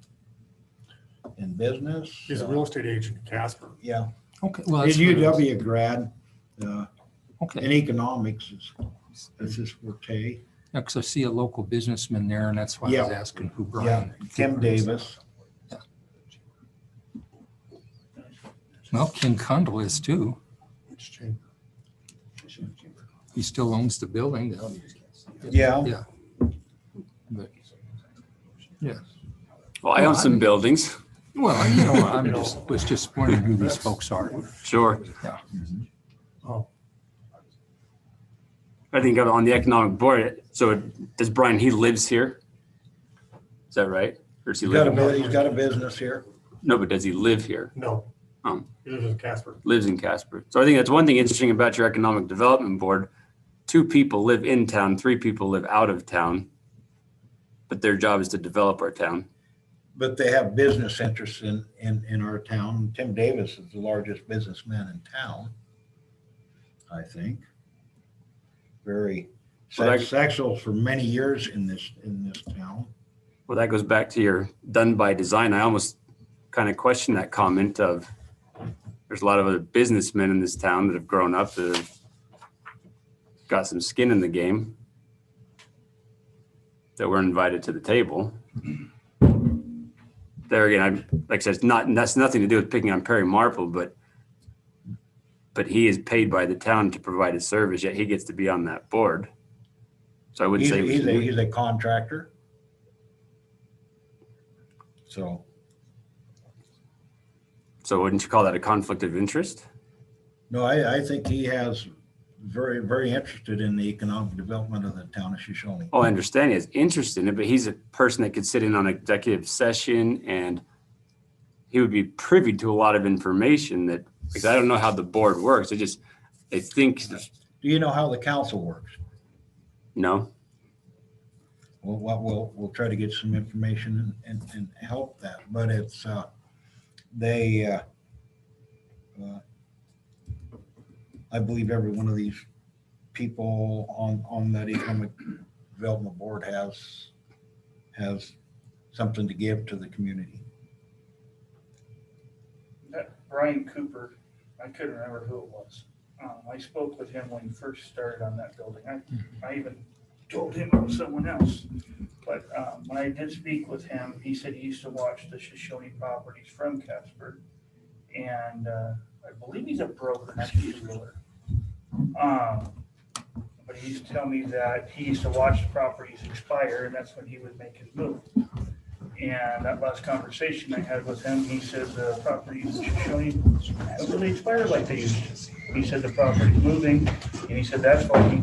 business? He's a real estate agent in Casper. Yeah, Okay, well, he's that's what I was- UW grad, in Okay, economics is his forte. because I see a local businessman there, and that's why I was Yeah. asking who Yeah, Brian. Tim Cooper is. Davis. Well, King Cundle is too. Which chamber? He still owns the building down. Yeah. Yeah. But, yeah. Well, I own some buildings. Well, was just wondering who these folks are. Sure. Yeah. Oh, I think on the economic board, so does Brian, he lives here? Is that right? Or does he live? He's got a business here. No, but does he live here? no. Um, He lives in Casper. Lives in Casper. So I think that's one thing interesting about your economic development board. 2 people live in town, 3 people live out of town, but their job is to develop our town. But they have business interests in our town. Tim Davis is the largest businessman in town, I think. Very Well, successful for many years in this town. Well, that goes back to your done by design. I almost kind of question that comment of there's a lot of other businessmen in this town that have grown up that have got some skin in the game that were invited to the table. There again, like I said, that's nothing to do with picking on Perry Marple, but he is paid by the town to provide a service, yet he gets to be on that board. So I wouldn't say He's a contractor. So wouldn't you call that a conflict of interest? no, I think he has very, very interested in the economic development of the town of Shoshoni. Oh, I understand he has interest in it, but he's a person that could sit in on executive session and he would be privy to a lot of information that, because I don't know how the board works. I think, Do you know how the council works? no. Well, we'll try to get some information and help that, but it's, I believe every one of these people on that economic development board has something to give to the community. That Brian Cooper, I couldn't remember who it was. I spoke with him when he first started on that building. I even told him it was someone else. But when I did speak with him, he said he used to watch the Shoshoni properties from Casper. And I believe he's a broker, not just a realtor. But he used to tell me that he used to watch the properties expire, and that's when he would make his move. And that last conversation I had with him, he said the properties in Shoshoni don't really expire like they used to. He said the property's moving, and he said that's why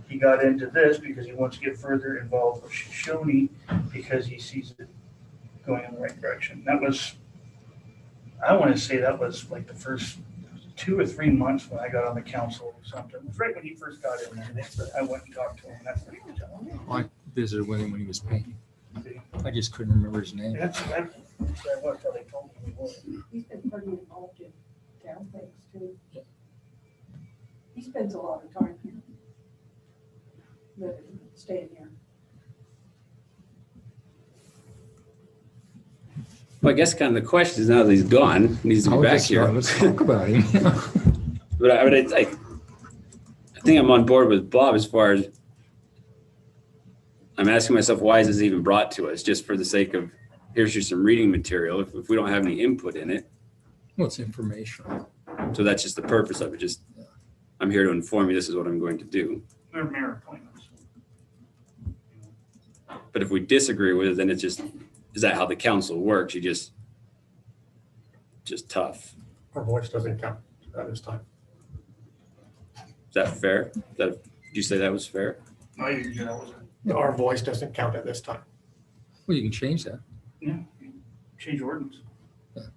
he got into this, because he wants to get further involved with Shoshoni because he sees it going in the right direction. That was, I want to say that was like the first 2 or 3 months when I got on the council or something. It was right when he first got in there. I went and talked to him. That's what he was telling me. I visited with him when he was painting. I just couldn't remember his name. That's what they told me he was. He's been pretty involved in town things too. He spends a lot of time here. Living, staying here. Well, I guess kind of the question is now that he's gone, he needs to be back here. Let's talk about him. But I think I'm on board with Bob as far as I'm asking myself, why is this even brought to us? Just for the sake of, here's just some reading material. If we don't have any input in it. Well, it's informational. So that's just the purpose of it. Just, I'm here to inform you, this is what I'm going to do. They're mayor appointments. But if we disagree with it, then it's just, is that how the council works? You just just tough. Our voice doesn't count at this time. Is that fair? Did you say that was fair? No, you know, Our voice doesn't count at this time. Well, you can change that. yeah, change ordinance. Does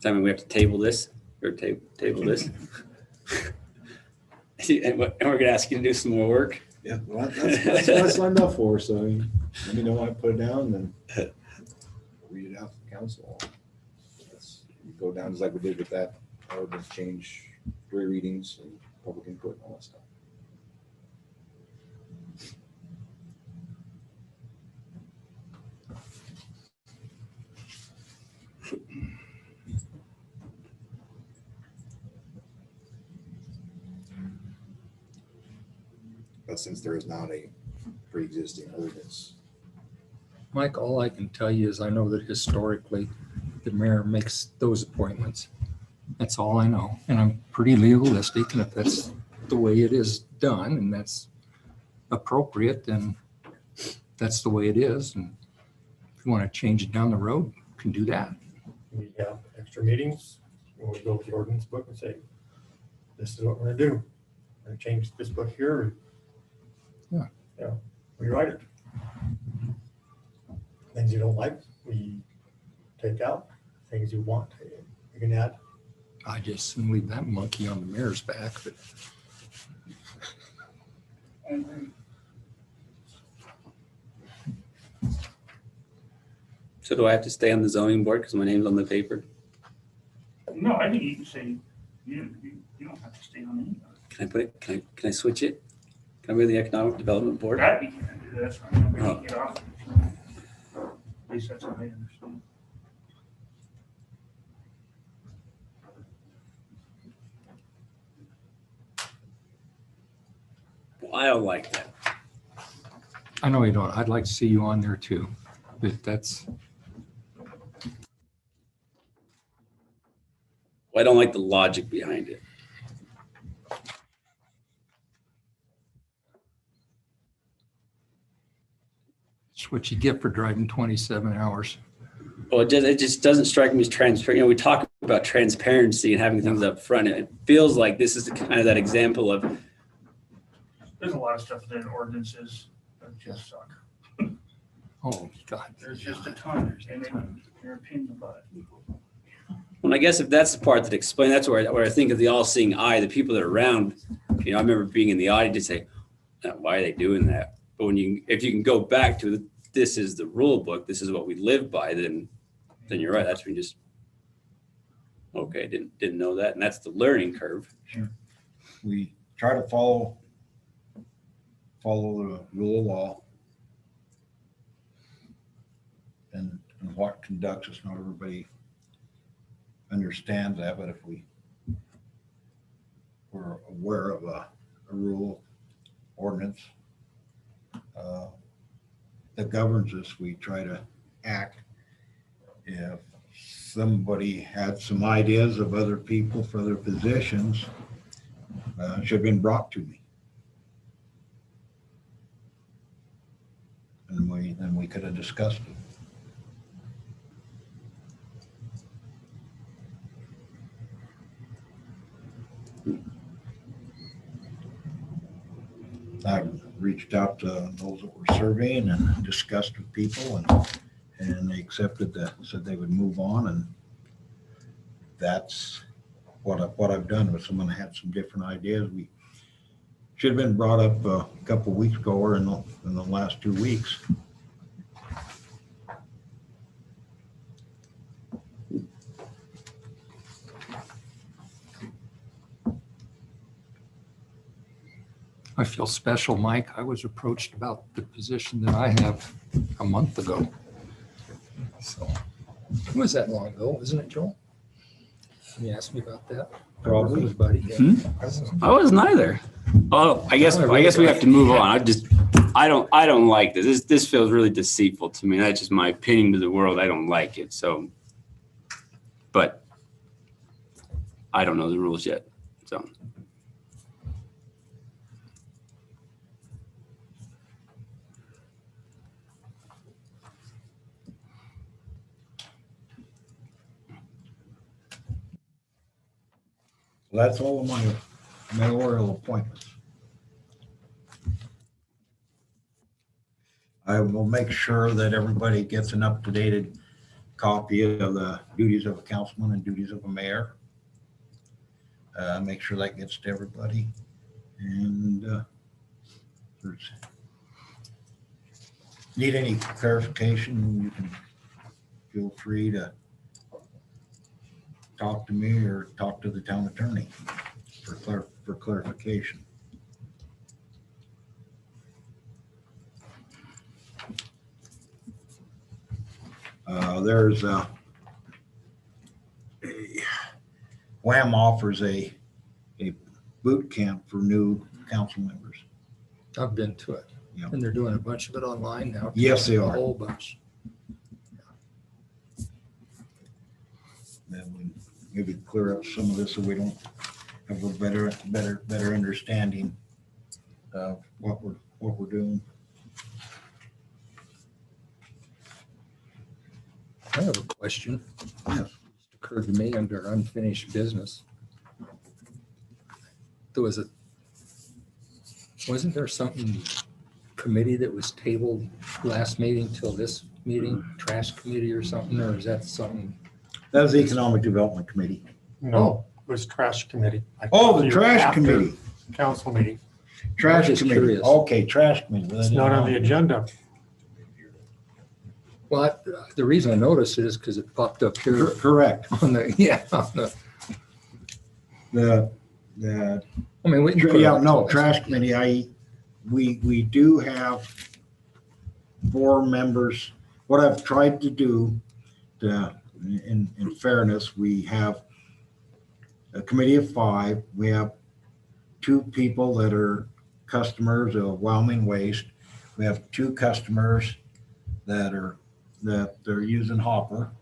that mean we have to table this or table this? And we're gonna ask you to do some more work? Yeah, well, that's what I signed up for, so let me know when I put it down, then read it out to the council. Go down just like we did with that, ordinance change, 3 readings and public input and all that stuff. But since there is not a pre-existing ordinance, Mike, all I can tell you is I know that historically, the mayor makes those appointments. That's all I know. And I'm pretty legalistic, and if that's the way it is done and that's appropriate, then that's the way it is. And if you want to change it down the road, you can do that. We have extra meetings, and we go with the ordinance book and say, this is what we're gonna do. We're gonna change this book here. Yeah. Yeah, rewrite it. Things you don't like, we take out. Things you want, you can add. I just leave that monkey on the mayor's back, but So do I have to stay on the zoning board because my name's on the paper? No, I think you can say, you don't have to stay on any of it. Can I put it, can I switch it? Can I be the economic development board? That you can do, that's fine. We can get off. At least that's what I understand. Well, I don't like that. I know you don't. I'd like to see you on there too, but that's, Well, I don't like the logic behind it. it's what you get for driving 27 hours. Well, it just doesn't strike me as transparent. You know, we talk about transparency and having things up front. And it feels like this is the kind of that example of, There's a lot of stuff in ordinances that just suck. Oh, God. There's just a ton, and then your opinion about it. well, I guess if that's the part that explains, that's where I think of the all-seeing eye, the people that are around. You know, I remember being in the audit to say, why are they doing that? But if you can go back to this is the rule book, this is what we live by, then you're right. That's when you just, okay, didn't know that. And that's the learning curve. We try to follow the rule of law. And what conducts us, not everybody understands that, but if we're aware of a rule, ordinance that governs us, we try to act. If somebody had some ideas of other people for their positions, should have been brought to me. And we could have discussed it. I reached out to those that were surveying and discussed with people, and they accepted said they would move on, and that's what I've done with someone that had some different ideas. We should have been brought up a couple of weeks ago or in the last 2 weeks. I feel special, Mike. I was approached about the position that I have a month ago. So, it was that long ago, wasn't it, Joel? You asked me about that? Probably. Buddy. I wasn't either. Oh, I guess we have to move on. I don't like this. This feels really deceitful to me. That's just my opinion to the world. I don't like it. So, but I don't know the rules yet. So. That's all of my mayoral appointments. I will make sure that everybody gets an up-to-date copy of the duties of a councilman and duties of a mayor. Make sure that gets to everybody. And there's need any clarification, you can feel free to talk to me or talk to the town attorney for clarification. There's WHAM offers a boot camp for new council members. I've been to it. Yeah. And they're doing a bunch of it online now. Yes, they are. A whole bunch. That would maybe clear up some of this so we don't have a better understanding of what we're doing. I have a question. Yes. It occurred to me under unfinished business. Wasn't there something committee that was tabled last meeting till this meeting, trash committee or something, or is that something? That was the Economic Development Committee. No, it was trash committee. I Oh, talked the to you trash after committee. Council meeting. Trash just committee. curious. Okay, trash committee. It's not on the agenda. Well, the reason I noticed it is because it popped up here Correct. on the, yeah, on the, The I mean, we can put it yeah, on no, the- trash committee, we do have 4 members. What I've tried to do, in fairness, we have a committee of 5. We have 2 people that are customers of Wyoming Waste. We have 2 customers that they're using Hopper.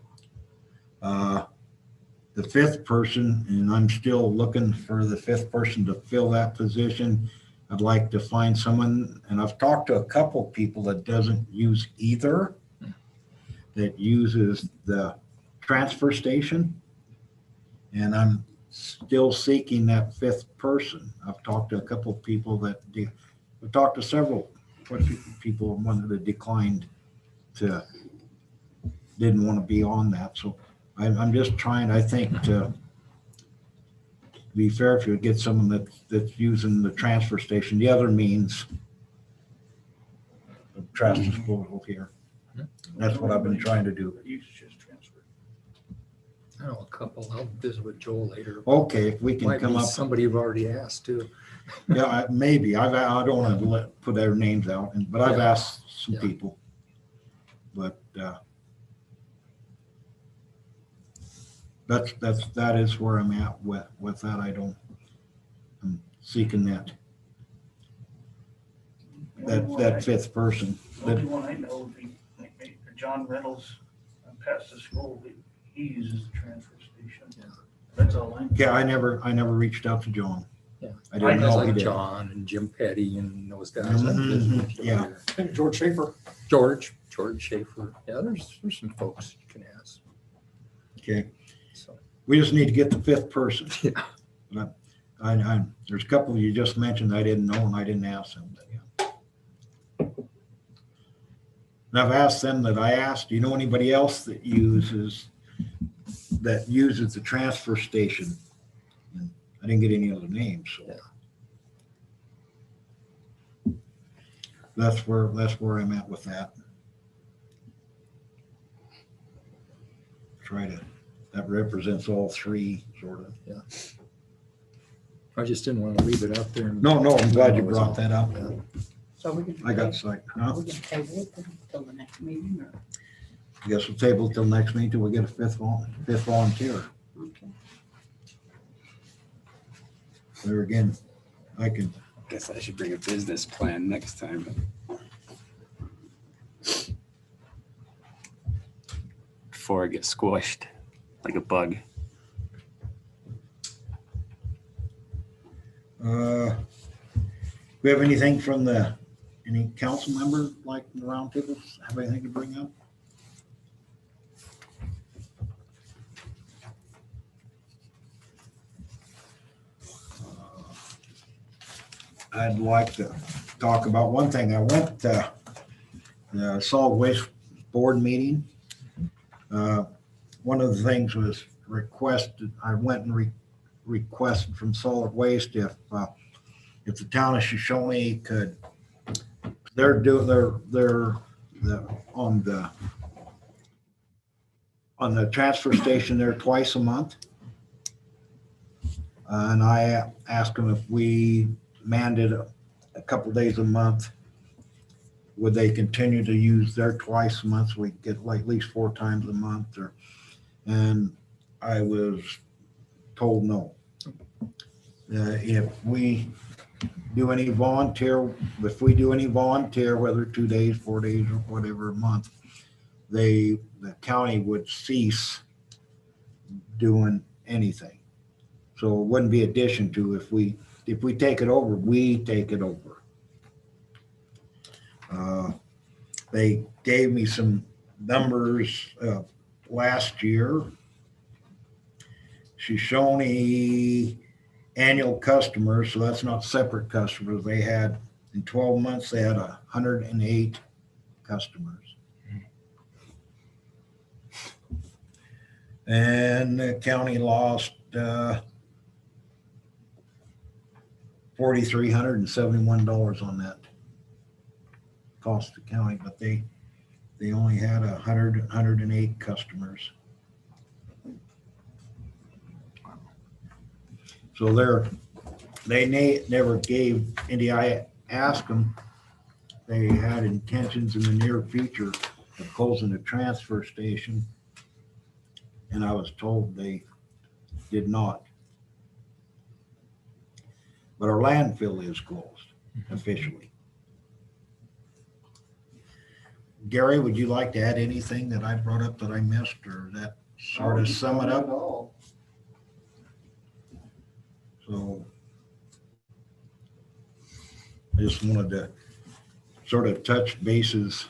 The 5th person, and I'm still looking for the 5th person to fill that position. I'd like to find someone, and I've talked to a couple people that doesn't use either, that uses the transfer station. And I'm still seeking that 5th person. I've talked to a couple of people I've talked to several people, one that declined didn't want to be on that. So I'm just trying, I think, to be fair, if you would get someone that's using the transfer station, the other means of trash disposal here. That's what I've been trying to do. You just transfer. I know a couple. I'll visit with Joel later. Okay, if we can Might come be up, somebody you've already asked too. yeah, maybe. I don't want to put their names out, but I've Yeah. asked some Yeah. people. But that is where I'm at with that. I'm seeking that 5th person. The only one I know would be like John Reynolds past the school. He uses the transfer station. That's all I know. Yeah, I never reached out to John. Yeah. I didn't Guys know he like did. John and Jim Petty and those guys. Mhm, yeah. And George Schaefer. George Schaefer. Yeah, there's some folks you can ask. Okay. So, We just need to get the 5th person. yeah. But there's a couple you just mentioned I didn't know and I didn't ask them. But yeah. And I've asked them that I asked, do you know anybody else that uses the transfer station? And I didn't get any other names, so. Yeah. That's where I'm at with that. That represents all 3, sort of. Yeah. I just didn't want to leave it out there. No, I'm glad you brought that up. Yeah. So we can. I got psyched. Huh? We can table it until the next meeting or, I guess we'll table till next meeting till we get a 5th volunteer. okay. There again, I can, Guess I should bring a business plan next time. Before I get squished like a bug. we have anything from any council member like in the round table, have anything to bring up? I'd like to talk about one thing. I went to the solid waste board meeting. One of the things was requested, I went and requested from solid waste if the town of Shoshoni could, they're on the transfer station there twice a month. And I asked them if we manned it a couple days a month, would they continue to use their twice a month so we get like at least 4 times a month? And I was told no. If we do any volunteer, whether 2 days, 4 days, or whatever a month, the county would cease doing anything. So it wouldn't be addition to if we take it over, we take it over. They gave me some numbers last year. Shoshoni annual customers, so that's not separate customers. They had, in 12 months, they had 108 customers. And the county lost $4,371 on that. Cost the county, but they only had 108 customers. So they never gave any. I asked them, they had intentions in the near future of closing the transfer station, and I was told they did not. But our landfill is closed officially. Gary, would you like to add anything that I brought up that I missed, or that sort of sum it up? So I just wanted to sort of touch bases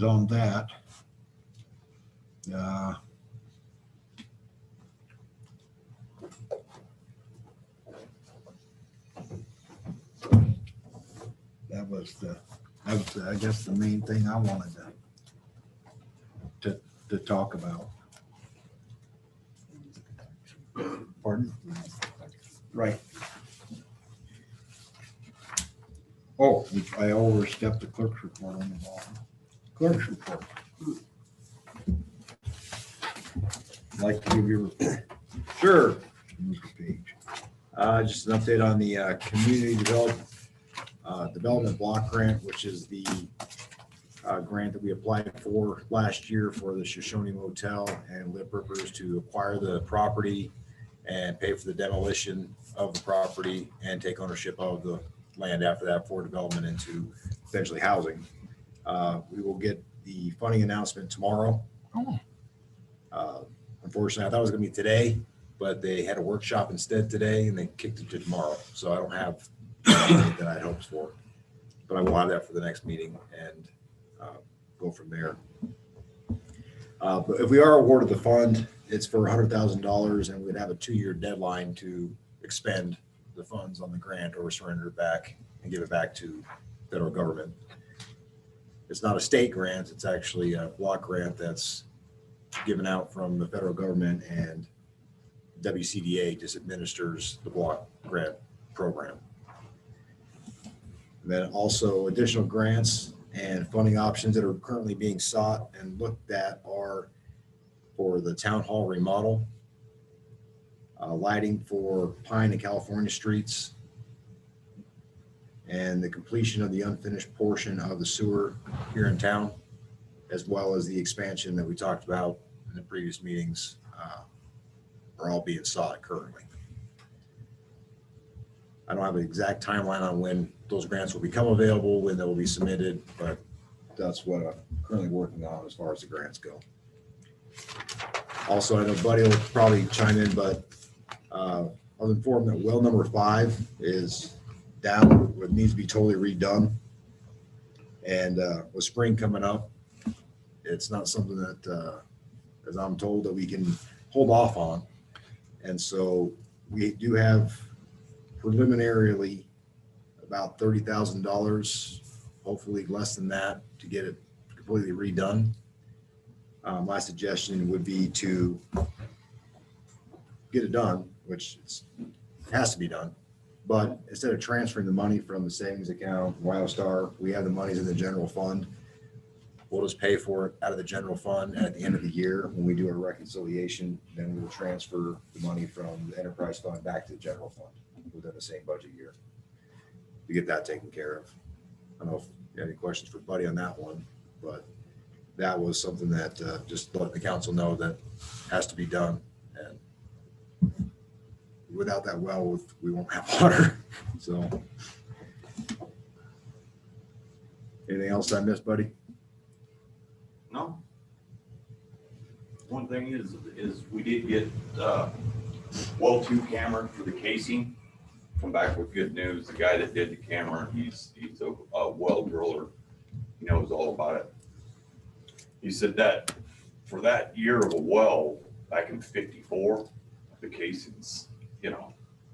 on that. That was I guess the main thing I wanted to talk about. Pardon? Right. Oh, I overstepped the clerk's report on the bottom. Clerk's report. I'd like to give you a report. Sure. Move the page. Just an update on the community development block grant, which is the grant that we applied for last year for the Shoshoni Motel and Lip Rippers to acquire the property and pay for the demolition of the property and take ownership of the land after that for development into potentially housing. We will get the funding announcement tomorrow. Unfortunately, I thought it was going to be today, but they had a workshop instead today and they kicked it to tomorrow. So I don't have anything that I had hopes for, but I will have that for the next meeting and go from there. But if we are awarded the fund, it's for $100,000 and we'd have a 2-year deadline to expend the funds on the grant or surrender it back and give it back to federal government. It's not a state grant, it's actually a block grant that's given out from the federal government, and WCDA just administers the block grant program. And then also additional grants and funding options that are currently being sought and looked at are for the town hall remodel, lighting for Pine and California streets, and the completion of the unfinished portion of the sewer here in town, as well as the expansion that we talked about in the previous meetings, are all being sought currently. I don't have an exact timeline on when those grants will become available, when they will be submitted, but that's what I'm currently working on as far as the grants go. Also, I know Buddy will probably chime in, but I was informed that well number 5 is down, it needs to be totally redone. And with spring coming up, it's not something that, as I'm told, that we can hold off on. And so we do have preliminarily about $30,000, hopefully less than that, to get it completely redone. My suggestion would be to get it done, which has to be done. But instead of transferring the money from the savings account, WildStar, we have the monies in the general fund. We'll just pay for it out of the general fund. And at the end of the year, when we do our reconciliation, then we will transfer the money from the enterprise fund back to the general fund within the same budget year to get that taken care of. I don't know if you have any questions for Buddy on that one, but that was something that just let the council know that has to be done. And without that well, we won't have water. So anything else I missed, Buddy? No. One thing is we did get well 2 camera for the casing. Come back with good news. The guy that did the camera, he's a well driller. He knows all about it. He said that for that year of a well back in '54, the casing's,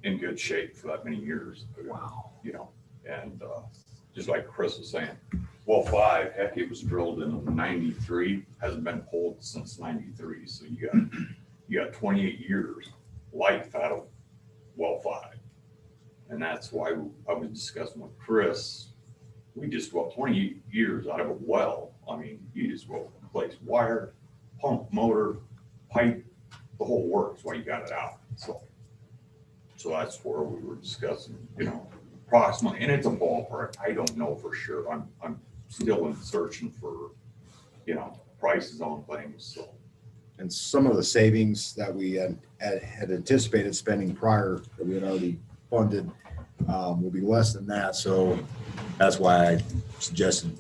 in good shape for that many years. Wow. And just like Chris was saying, well 5, heck, it was drilled in '93, hasn't been pulled since '93. So you got 28 years life out of well 5. And that's why I was discussing with Chris, we just 28 years out of a well. I mean, you just will replace wire, pump, motor, pipe, the whole works while you got it out. So that's where we were discussing, approximately, and it's a ballpark. I don't know for sure. I'm still in searching for, prices on things. So. And some of the savings that we had anticipated spending prior that we had already funded will be less than that. So that's why I suggested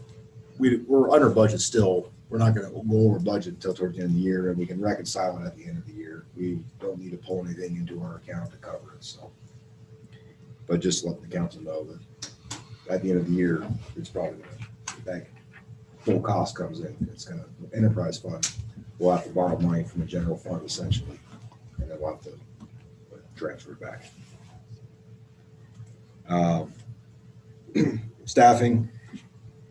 we're under budget still. We're not going to go over budget until towards the end of the year, and we can reconcile it at the end of the year. We don't need to pull anything into our account to cover it. So, but just let the council know that at the end of the year, it's probably that full cost comes in. It's going to enterprise fund. We'll have to borrow money from the general fund essentially, and then we'll have to transfer it back. Staffing,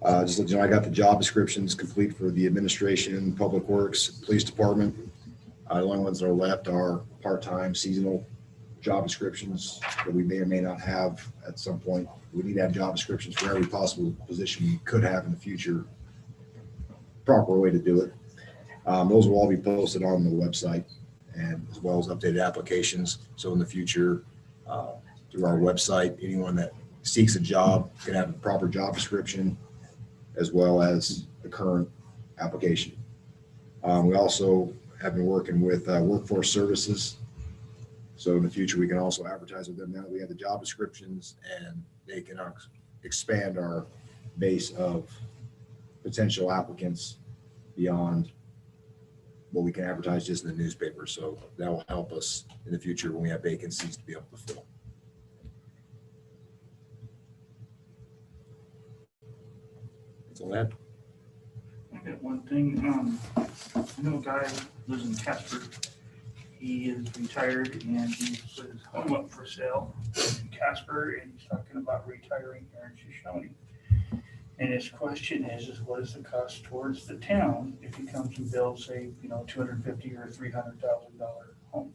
just let you know, I got the job descriptions complete for the administration, public works, police department. The only ones that are left are part-time seasonal job descriptions that we may or may not have at some point. We need to have job descriptions for every possible position we could have in the future. Proper way to do it. Those will all be posted on the website, and as well as updated applications. So in the future, through our website, anyone that seeks a job can have a proper job description as well as the current application. We also have been working with workforce services. So in the future, we can also advertise with them now that we have the job descriptions, and they can expand our base of potential applicants beyond what we can advertise just in the newspaper. So that will help us in the future when we have vacancies to be able to fill. That's all I had. I got one thing. I know a guy who lives in Casper. He is retired and he put his home up for sale in Casper, and he's talking about retiring here in Shoshoni. And his question is what is the cost towards the town if he comes and builds a, $250,000 or $300,000 home?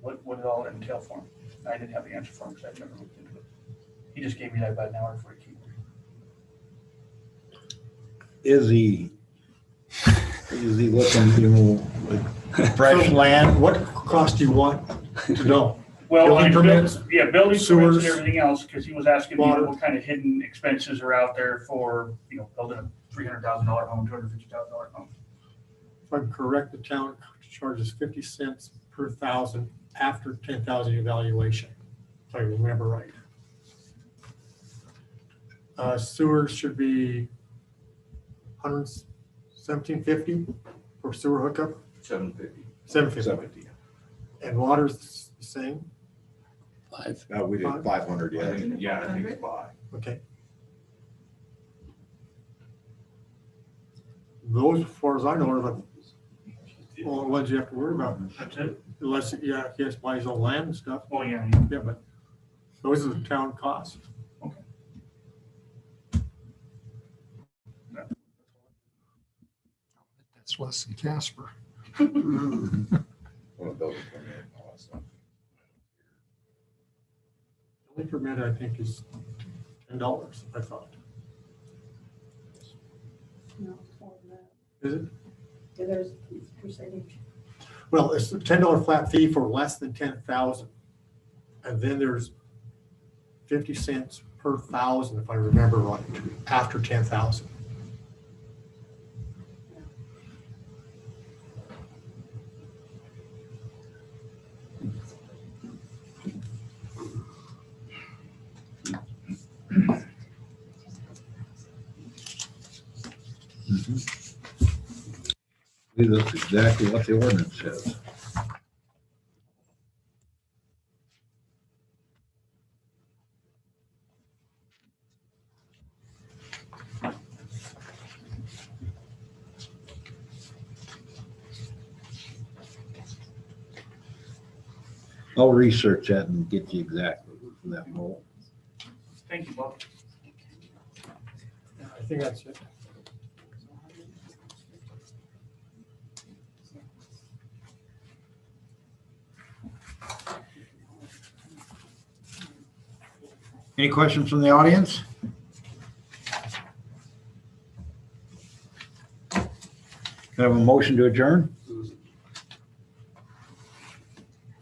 What would it all entail for him? I didn't have the answer for him because I'd never looked into it. He just gave me that about an hour before he came here. Is he looking, Fresh land, what cost do you want to know? Well, Building permits, building permits sewers, and everything else, because he was asking me water. what kind of hidden expenses are out there for, building a $300,000 home, $250,000 home. If I'm correct, the town charges 50 cents per thousand after 10,000 evaluation, if I remember right. Sewers should be $117.50 for sewer hookup. $750. $750. And water's the same. 5. no, we did 500, yeah. I think it's 5. Okay. Those, as far as I know, are the only ones you have to worry about. That's it? Unless, he has to buy his own land and stuff. Oh, yeah. Yeah, but those are the town costs. much less than Casper. Well, building permit and all that stuff. The only permit I think is $10, I thought. No, it's more than that. Is it? Yeah, there's percentage. Well, it's a $10 flat fee for less than 10,000. And then there's 50 cents per thousand, if I remember right, after 10,000. That's exactly what the ordinance says. I'll research that and get you exactly for that role. Thank you, Bob. I think that's it. Any questions from the audience? Can I have a motion to adjourn?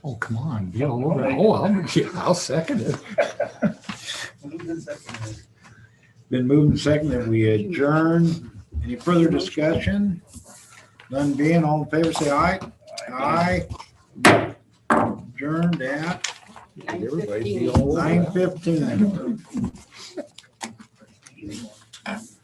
Oh, come on, be all over. I'll second it. Been moved and seconded that we adjourn. Any further discussion? None being, all in favor, say aye. Aye. Adjourned at Everybody be all over. 9:15.